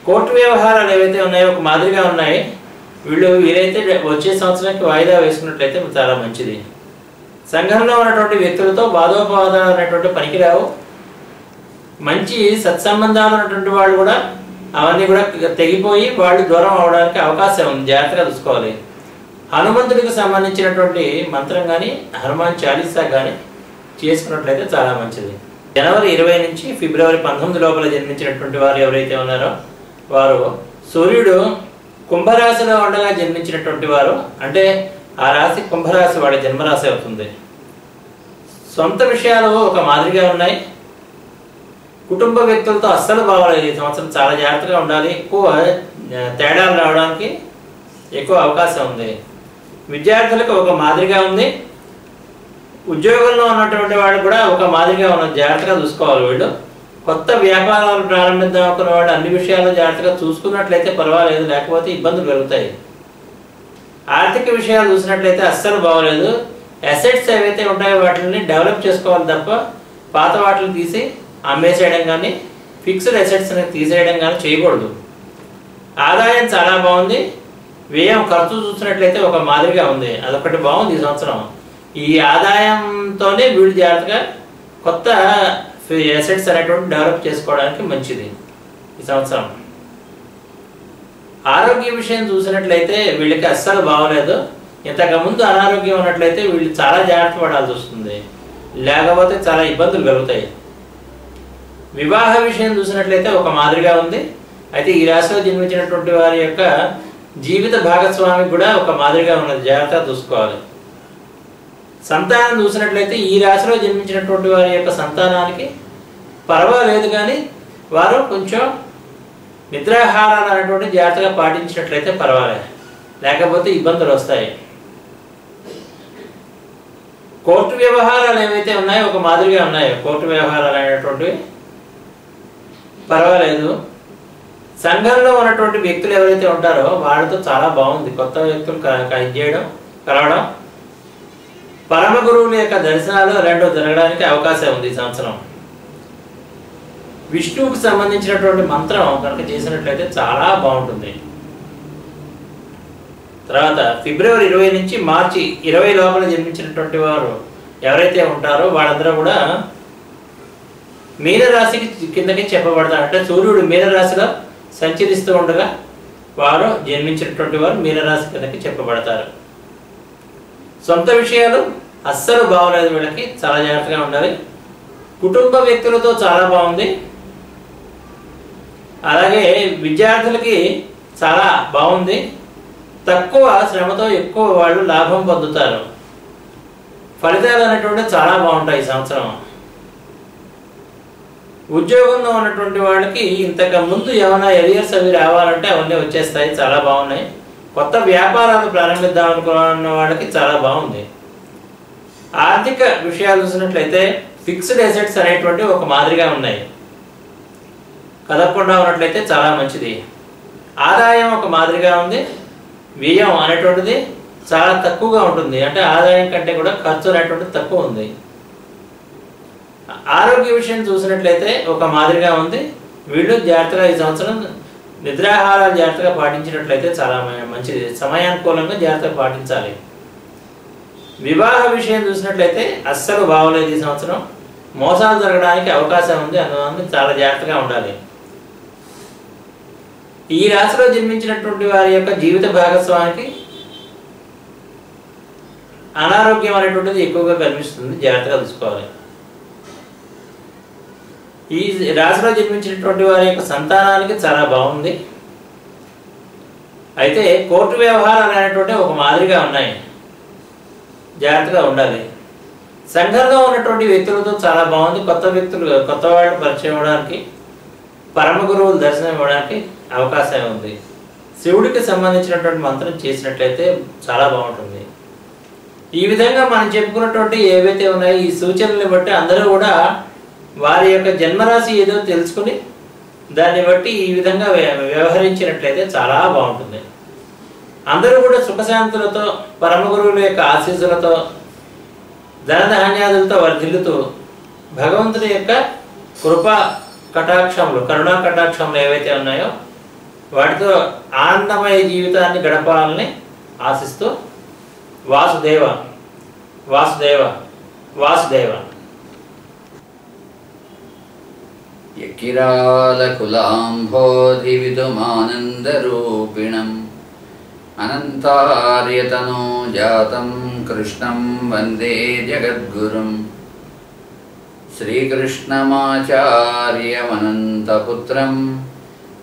కోర్టు వ్యవహారాలు ఏవైతే ఉన్నాయో ఒక మాదిరిగా ఉన్నాయి. వీరైతే వచ్చే సంవత్సరానికి వాయిదా వేసుకున్నట్లయితే చాలా మంచిది. సంఘంలో ఉన్నటువంటి వ్యక్తులతో వాదోపవాదాలు అనేటువంటి పనికిరావు. మంచి సత్సంబంధాలు ఉన్నటువంటి వాళ్ళు కూడా అవన్నీ కూడా తెగిపోయి వాళ్ళు దూరం అవడానికి అవకాశం ఉంది. జాగ్రత్తగా చూసుకోవాలి. హనుమంతుడికి సంబంధించినటువంటి మంత్రం కానీ హనుమాన్ చాలీసా కానీ చేసుకున్నట్లయితే చాలా మంచిది. జనవరి 20 నుంచి ఫిబ్రవరి 19 లోపల జన్మించినటువంటి వారు ఎవరైతే ఉన్నారో వారు సూర్యుడు కుంభరాశిలో ఉండగా జన్మించినటువంటి వారు, అంటే ఆ రాశి కుంభరాశి వాడి జన్మరాశి అవుతుంది. సొంత విషయాలు ఒక మాదిరిగా ఉన్నాయి. కుటుంబ వ్యక్తులతో అస్సలు బాగోలేదు. ఈ సంవత్సరం చాలా జాగ్రత్తగా ఉండాలి. ఎక్కువ తేడాలు రావడానికి ఎక్కువ అవకాశం ఉంది. విద్యార్థులకు ఒక మాదిరిగా ఉంది. ఉద్యోగంలో ఉన్నటువంటి వాళ్ళు కూడా ఒక మాదిరిగా ఉన్నది. జాగ్రత్తగా చూసుకోవాలి వీళ్ళు. కొత్త వ్యాపారాలు ప్రారంభిద్దాం అనుకున్న వాళ్ళు అన్ని విషయాలు జాగ్రత్తగా చూసుకున్నట్లయితే పర్వాలేదు, లేకపోతే ఇబ్బందులు కలుగుతాయి. ఆర్థిక విషయాలు చూసినట్లయితే అస్సలు బాగోలేదు. అసెట్స్ ఏవైతే ఉంటాయో వాటిని డెవలప్ చేసుకోవాలి తప్ప పాత వాటిని తీసి అమ్మేసేయడం కానీ ఫిక్స్డ్ అసెట్స్ని తీసేయడం కానీ చేయకూడదు. ఆదాయం చాలా బాగుంది. వ్యయం ఖర్చు చూసినట్లయితే ఒక మాదిరిగా ఉంది. అదొకటి బాగుంది ఈ సంవత్సరం. ఈ ఆదాయంతోనే వీళ్ళు జాగ్రత్తగా కొత్త అసెట్స్ అనేటువంటి డెవలప్ చేసుకోవడానికి మంచిది ఈ సంవత్సరం. ఆరోగ్య విషయం చూసినట్లయితే వీళ్ళకి అస్సలు బాగోలేదు. ఇంతకుముందు అనారోగ్యం ఉన్నట్లయితే వీళ్ళు చాలా జాగ్రత్త పడాల్సి వస్తుంది, లేకపోతే చాలా ఇబ్బందులు కలుగుతాయి. వివాహ విషయం చూసినట్లయితే ఒక మాదిరిగా ఉంది. అయితే ఈ రాశిలో జన్మించినటువంటి వారి యొక్క జీవిత భాగస్వామి కూడా ఒక మాదిరిగా ఉన్నది. జాగ్రత్తగా చూసుకోవాలి. సంతానం చూసినట్లయితే ఈ రాశిలో జన్మించినటువంటి వారి యొక్క సంతానానికి పర్వాలేదు, కానీ వారు కొంచెం నిద్రాహారాలు అనేటువంటి జాగ్రత్తగా పాటించినట్లయితే పర్వాలేదు, లేకపోతే ఇబ్బందులు వస్తాయి. కోర్టు వ్యవహారాలు ఏవైతే ఉన్నాయో ఒక మాదిరిగా ఉన్నాయో, కోర్టు వ్యవహారాలు అనేటువంటివి పర్వాలేదు. సంఘంలో ఉన్నటువంటి వ్యక్తులు ఎవరైతే ఉంటారో వాళ్ళతో చాలా బాగుంది. కొత్త వ్యక్తులు కలవడం, పరమ గురువుల యొక్క దర్శనాలు రెండో జరగడానికి అవకాశం ఉంది ఈ సంవత్సరం. విష్ణువుకు సంబంధించినటువంటి మంత్రం కనుక చేసినట్లయితే చాలా బాగుంటుంది. తర్వాత ఫిబ్రవరి 20 నుంచి మార్చి 20 లోపల జన్మించినటువంటి వారు ఎవరైతే ఉంటారో వాళ్ళందరూ కూడా మీనరాశికి కిందకి చెప్పబడతారు. అంటే సూర్యుడు మీనరాశిలో సంచరిస్తూ ఉండగా వారు జన్మించినటువంటి వారు మీనరాశి కిందకి చెప్పబడతారు. సొంత విషయాలు అస్సలు బాగోలేదు, వీళ్ళకి చాలా జాగ్రత్తగా ఉండాలి. కుటుంబ వ్యక్తులతో చాలా బాగుంది. అలాగే విద్యార్థులకి చాలా బాగుంది. తక్కువ శ్రమతో ఎక్కువ వాళ్ళు లాభం పొందుతారు. ఫలితాలు అనేటువంటి చాలా బాగుంటాయి ఈ సంవత్సరం. ఉద్యోగంలో ఉన్నటువంటి వాళ్ళకి ఇంతకు ముందు ఏమైనా ఎరియర్స్ అవి రావాలంటే అవన్నీ వచ్చేస్తాయి, చాలా బాగున్నాయి. కొత్త వ్యాపారాలు ప్రారంభిద్దాం అనుకున్న వాళ్ళకి చాలా బాగుంది. ఆర్థిక విషయాలు చూసినట్లయితే ఫిక్స్డ్ అసెట్స్ అనేటువంటివి ఒక మాదిరిగా ఉన్నాయి, కదపకుండా ఉన్నట్లయితే చాలా మంచిది. ఆదాయం ఒక మాదిరిగా ఉంది, వ్యయం అనేటువంటిది చాలా తక్కువగా ఉంటుంది. అంటే ఆదాయం కంటే కూడా ఖర్చు అనేటువంటిది తక్కువ ఉంది. ఆరోగ్య విషయం చూసినట్లయితే ఒక మాదిరిగా ఉంది. వీళ్ళు జాగ్రత్తగా ఈ సంవత్సరం నిద్రాహారాలు జాగ్రత్తగా పాటించినట్లయితే చాలా మంచిది. సమయానుకూలంగా జాగ్రత్తగా పాటించాలి. వివాహ విషయం చూసినట్లయితే అస్సలు బాగోలేదు ఈ సంవత్సరం. మోసాలు జరగడానికి అవకాశం ఉంది, అందువల్ల చాలా జాగ్రత్తగా ఉండాలి. ఈ రాశిలో జన్మించినటువంటి వారి యొక్క జీవిత భాగస్వామికి అనారోగ్యం అనేటువంటిది ఎక్కువగా కనిపిస్తుంది, జాగ్రత్తగా చూసుకోవాలి. ఈ రాశిలో జన్మించినటువంటి వారి యొక్క సంతానానికి చాలా బాగుంది. అయితే కోర్టు వ్యవహారాలు అనేటువంటి ఒక మాదిరిగా ఉన్నాయి, జాగ్రత్తగా ఉండాలి. సంఘంలో ఉన్నటువంటి వ్యక్తులతో చాలా బాగుంది. కొత్త వాళ్ళు పరిచయం అవ్వడానికి, పరమ గురువులు దర్శనం ఇవ్వడానికి అవకాశం ఉంది. శివుడికి సంబంధించినటువంటి మంత్రం చేసినట్లయితే చాలా బాగుంటుంది. ఈ విధంగా మనం చెప్పుకున్నటువంటి ఏవైతే ఉన్నాయో ఈ సూచనల్ని బట్టి అందరూ కూడా వారి యొక్క జన్మరాశి ఏదో తెలుసుకుని దాన్ని బట్టి ఈ విధంగా వ్యవహరించినట్లయితే చాలా బాగుంటుంది. అందరూ కూడా సుఖశాంతులతో, పరమ గురువుల యొక్క ఆశీస్సులతో, ధనధాన్యాదులతో వర్ధిల్లుతూ భగవంతుని యొక్క కృపా కటాక్షములు, కరుణా కటాక్షములు ఏవైతే ఉన్నాయో వాటితో ఆనందమయ జీవితాన్ని గడపాలని ఆశిస్తూ వాసుదేవ వాసుదేవ వాసుదేవ. యకిరాలకులాంభోధివిదుమానందరూపిణం అనంతార్యతనో జాతం కృష్ణం వందే జగద్గురుం. శ్రీకృష్ణమాచార్యమనంతపుత్రం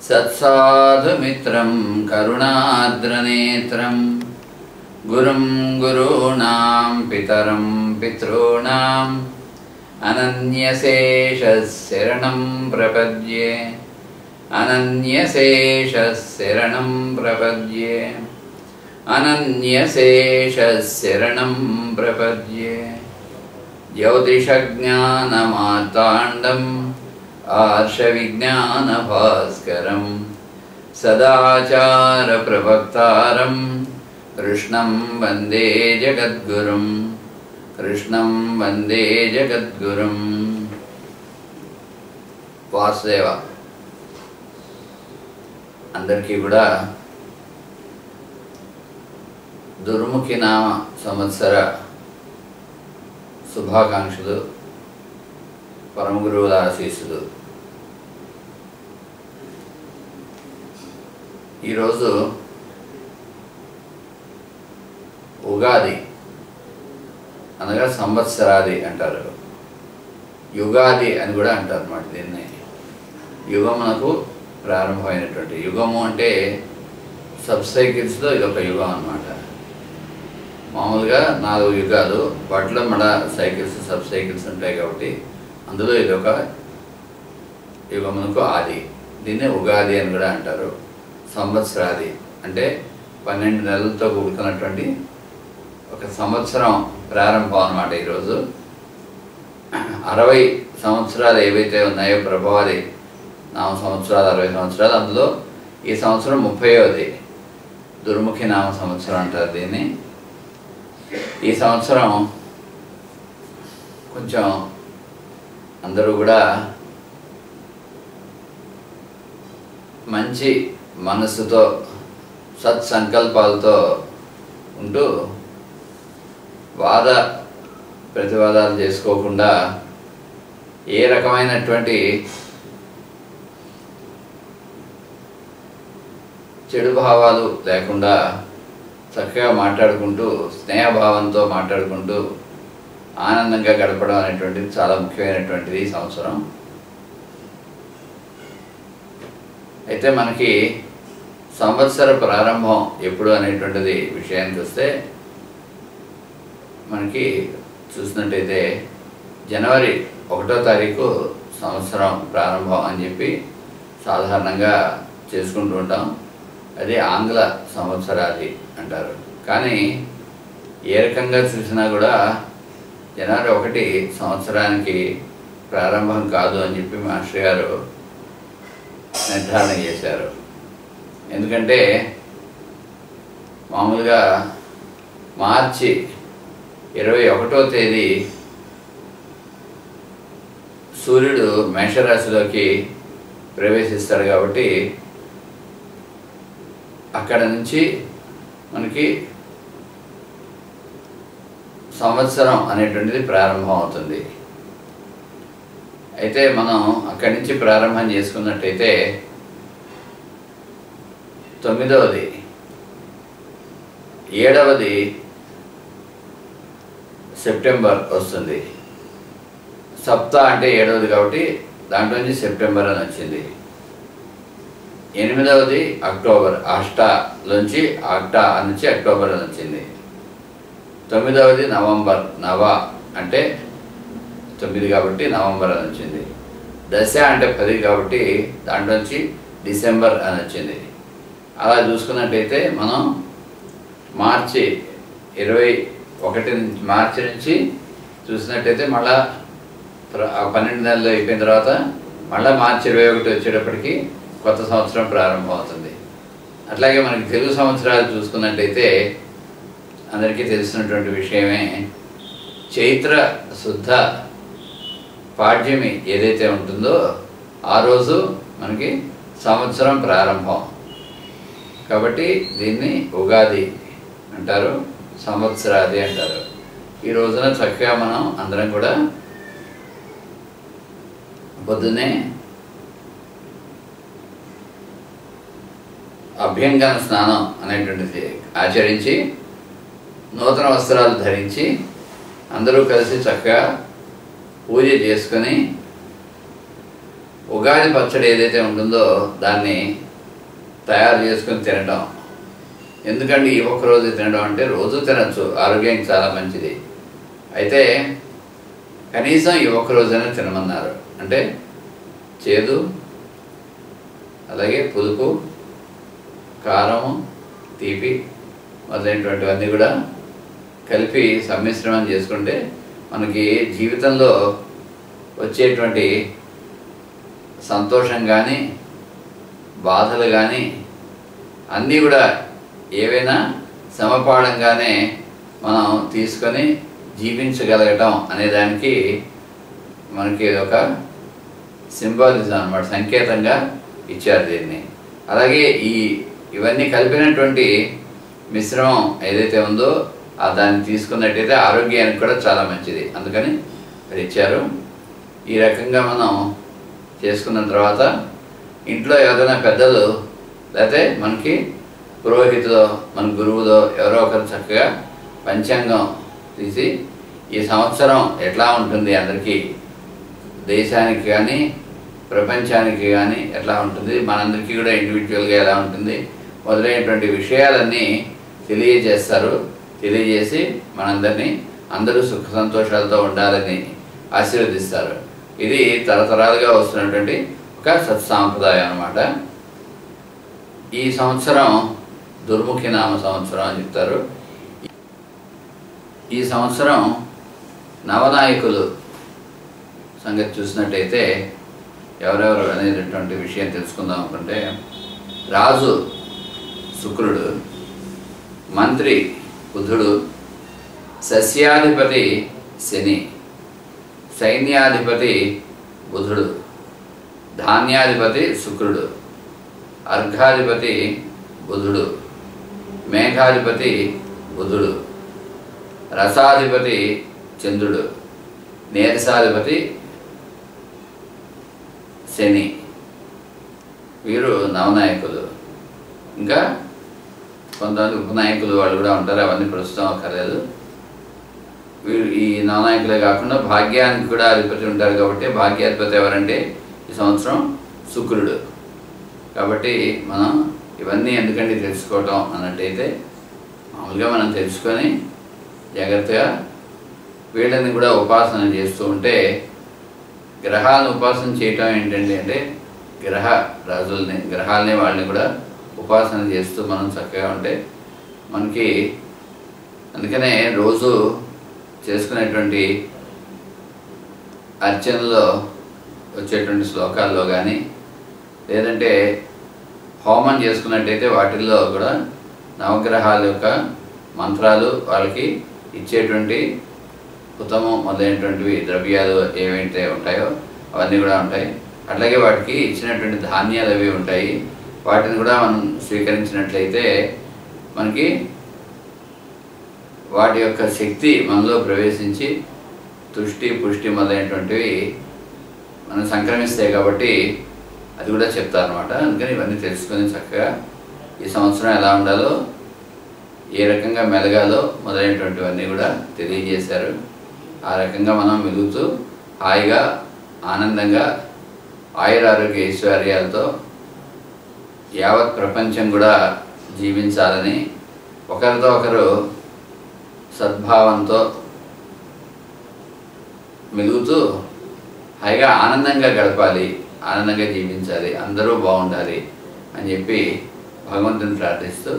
సత్సాధుమిత్రం కరుణాద్రనేత్రం గురుం గురూణాం పితరం పితॄణాం అనన్యశేషశరణం ప్రపద్యే అనన్యశేషశరణం ప్రపద్యే అనన్యశేషశరణం ప్రపద్యే. జ్యోతిషజ్ఞానమార్తాండం ఆర్షవిజ్ఞానభాస్కరం సదాచారప్రవక్తారం కృష్ణం వందే జగద్గురుం. కృష్ణం వందే జగద్గురుం. వాసుదేవ. అందరికీ కూడా దుర్ముఖి నామ సంవత్సర శుభాకాంక్షలు, పరమ గురువుల ఆశీస్సులు. ఈరోజు ఉగాది అనగా సంవత్సరాది అంటారు, యుగాది అని కూడా అంటారు అన్నమాట. దీన్ని యుగమునకు ప్రారంభమైనటువంటి యుగము అంటే సబ్సైకిల్స్లో ఇదొక యుగం అన్నమాట. మామూలుగా 4 యుగాలు, వాటిలో మన సైకిల్స్ సబ్ సైకిల్స్ ఉంటాయి కాబట్టి అందులో ఇదొక యుగమునకు ఆది. దీన్నే ఉగాది అని కూడా అంటారు. సంవత్సరాది అంటే 12 నెలలతో కూడుకున్నటువంటి ఒక సంవత్సరం ప్రారంభం అన్నమాట. ఈరోజు 60 సంవత్సరాలు ఏవైతే ఉన్నాయో ప్రభావాది నామ సంవత్సరాలు 60 సంవత్సరాలు, అందులో ఈ సంవత్సరం 30వది దుర్ముఖి నామ సంవత్సరం అంటారు దీన్ని. ఈ సంవత్సరం కొంచెం అందరూ కూడా మంచి మనస్సుతో సత్సంకల్పాలతో ఉంటూ వాద ప్రతివాదాలు చేసుకోకుండా ఏ రకమైనటువంటి చెడు భావాలు లేకుండా చక్కగా మాట్లాడుకుంటూ స్నేహభావంతో మాట్లాడుకుంటూ ఆనందంగా గడపడం అనేటువంటిది చాలా ముఖ్యమైనటువంటిది ఈ సంవత్సరం. అయితే మనకి సంవత్సర ప్రారంభం ఎప్పుడు అనేటువంటిది విషయానికి వస్తే మనకి చూసినట్టయితే జనవరి 1వ తారీఖు సంవత్సరం ప్రారంభం అని చెప్పి సాధారణంగా చేసుకుంటూ ఉంటాం. అది ఆంగ్ల సంవత్సరాది అంటారు. కానీ ఏ రకంగా చూసినా కూడా జనవరి 1 సంవత్సరానికి ప్రారంభం కాదు అని చెప్పి మాస్టర్ గారు నిర్ధారణ చేశారు. ఎందుకంటే మామూలుగా మార్చి 21వ తేదీ సూర్యుడు మేషరాశిలోకి ప్రవేశిస్తాడు కాబట్టి అక్కడ నుంచి మనకి సంవత్సరం అనేటువంటిది ప్రారంభం అవుతుంది. అయితే మనం అక్కడి నుంచి ప్రారంభం చేసుకున్నట్టయితే 9వది 7వది సెప్టెంబర్ వస్తుంది. సప్త అంటే 7వది కాబట్టి దాంట్లో నుంచి సెప్టెంబర్ అని వచ్చింది. 8వది అక్టోబర్, అష్టలోంచి నుంచి అక్టోబర్ అని వచ్చింది. 9వది నవంబర్, నవ అంటే 9 కాబట్టి నవంబర్ అని వచ్చింది. దశ అంటే 10 కాబట్టి దాంట్లోంచి డిసెంబర్ అని వచ్చింది. అలా చూసుకున్నట్టయితే మనం మార్చి 21 నుంచి మార్చి నుంచి చూసినట్టయితే మళ్ళా 12 నెలలు అయిపోయిన తర్వాత మళ్ళీ మార్చి 21 వచ్చేటప్పటికి కొత్త సంవత్సరం ప్రారంభం అవుతుంది. అట్లాగే మనకి తెలుగు సంవత్సరాలు చూసుకున్నట్టయితే అందరికీ తెలిసినటువంటి విషయమే, చైత్ర శుద్ధ పాడ్యమి ఏదైతే ఉంటుందో ఆ రోజు మనకి సంవత్సరం ప్రారంభం. కాబట్టి దీన్ని ఉగాది అంటారు, సంవత్సరాది అంటారు. ఈ రోజున చక్కగా మనం అందరం కూడా పొద్దున్నే అభ్యంగన స్నానం అనేటువంటిది ఆచరించి నూతన వస్త్రాలు ధరించి అందరూ కలిసి చక్కగా పూజ చేసుకొని ఉగాది పచ్చడి ఏదైతే ఉంటుందో దాన్ని తయారు చేసుకొని తినడం. ఎందుకంటే ఈ ఒక్కరోజు తినడం అంటే రోజు తినచ్చు, ఆరోగ్యానికి చాలా మంచిది. అయితే కనీసం ఈ ఒక్కరోజైనా తినమన్నారు. అంటే చేదు, అలాగే పులుపు, కారము, తీపి మొదలైనటువంటివన్నీ కూడా కలిపి సమ్మిశ్రమం చేసుకుంటే మనకి జీవితంలో వచ్చేటువంటి సంతోషం కానీ బాధలు కానీ అన్నీ కూడా ఏవైనా సమపాడంగానే మనం తీసుకొని జీవించగలగటం అనేదానికి మనకి ఒక సింబాలిజం అన్నమాట, సంకేతంగా ఇచ్చారు దీన్ని. అలాగే ఇవన్నీ కలిపినటువంటి మిశ్రమం ఏదైతే ఉందో దాన్ని తీసుకున్నట్టయితే ఆరోగ్యానికి కూడా చాలా మంచిది, అందుకని అది ఇచ్చారు. ఈ రకంగా మనం చేసుకున్న తర్వాత ఇంట్లో ఎవరైనా పెద్దలు లేకపోతే మనకి పురోహితులో మన గురువులో ఎవరో ఒకరు చక్కగా పంచాంగం తీసి ఈ సంవత్సరం ఎట్లా ఉంటుంది, అందరికీ దేశానికి కానీ ప్రపంచానికి కానీ ఎట్లా ఉంటుంది, మనందరికీ కూడా ఇండివిజువల్గా ఎలా ఉంటుంది మొదలైనటువంటి విషయాలన్నీ తెలియజేస్తారు. తెలియజేసి మనందరినీ అందరూ సుఖ సంతోషాలతో ఉండాలని ఆశీర్వదిస్తారు. ఇది తరతరాలుగా వస్తున్నటువంటి ఒక సత్సాంప్రదాయం అన్నమాట. ఈ సంవత్సరం దుర్ముఖి నామ సంవత్సరం అని చెప్తారు. ఈ సంవత్సరం నవనాయకులు సంగతి చూసినట్టయితే ఎవరెవరు అనేటటువంటి విషయం తెలుసుకుందాం అనుకుంటే, రాజు శుక్రుడు, మంత్రి బుధుడు, సస్యాధిపతి శని, సైన్యాధిపతి బుధుడు, ధాన్యాధిపతి శుక్రుడు, అర్ఘాధిపతి బుధుడు, మేఘాధిపతి బుధుడు, రసాధిపతి చంద్రుడు, నీరసాధిపతి శని. వీరు నవనాయకులు. ఇంకా కొంతమంది ఉపనాయకులు వాళ్ళు కూడా ఉంటారు, అవన్నీ ప్రస్తుతం అక్కర్లేదు. వీరు ఈ నవనాయకులే కాకుండా భాగ్యానికి కూడా అధిపతి ఉంటారు. కాబట్టి భాగ్యాధిపతి ఎవరంటే ఈ సంవత్సరం శుక్రుడు. కాబట్టి మనం ఇవన్నీ ఎందుకంటే తెలుసుకోవటం అన్నట్టయితే, మామూలుగా మనం తెలుసుకొని జాగ్రత్తగా వీళ్ళని కూడా ఉపాసన చేస్తూ ఉంటే, గ్రహాలను ఉపాసన చేయటం ఏంటండి అంటే గ్రహాలని వాళ్ళని కూడా ఉపాసన చేస్తూ మనం చక్కగా ఉంటే మనకి, అందుకనే రోజు చేసుకునేటువంటి అర్చనలో వచ్చేటువంటి శ్లోకాల్లో కానీ, లేదంటే హోమం చేసుకున్నట్టయితే వాటిల్లో కూడా నవగ్రహాల యొక్క మంత్రాలు, వాళ్ళకి ఇచ్చేటువంటి ఉత్తమం మొదలైనటువంటివి ద్రవ్యాలు ఏవైతే ఉంటాయో అవన్నీ కూడా ఉంటాయి. అట్లాగే వాటికి ఇచ్చినటువంటి ధాన్యాలు అవి ఉంటాయి. వాటిని కూడా మనం స్వీకరించినట్లయితే మనకి వాటి యొక్క శక్తి మనలో ప్రవేశించి తుష్టి పుష్టి మొదలైనటువంటివి మనం సంక్రమిస్తాయి. కాబట్టి అది కూడా చెప్తారనమాట. అందుకని ఇవన్నీ తెలుసుకొని చక్కగా ఈ సంవత్సరం ఎలా ఉండాలో, ఏ రకంగా మెలగాలో మొదలైనటువంటివన్నీ కూడా తెలియజేశారు. ఆ రకంగా మనం మెలుగుతూ హాయిగా ఆనందంగా ఆయురారోగ్య ఐశ్వర్యాలతో యావత్ ప్రపంచం కూడా జీవించాలని, ఒకరితో ఒకరు సద్భావంతో మెలుగుతూ హాయిగా ఆనందంగా గడపాలి, ఆనందంగా జీవించాలి, అందరూ బాగుండాలి అని చెప్పి భగవంతుని ప్రార్థిస్తూ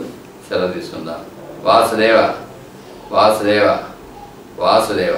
సెలవు తీసుకుందాం. వాసుదేవ వాసుదేవ వాసుదేవ.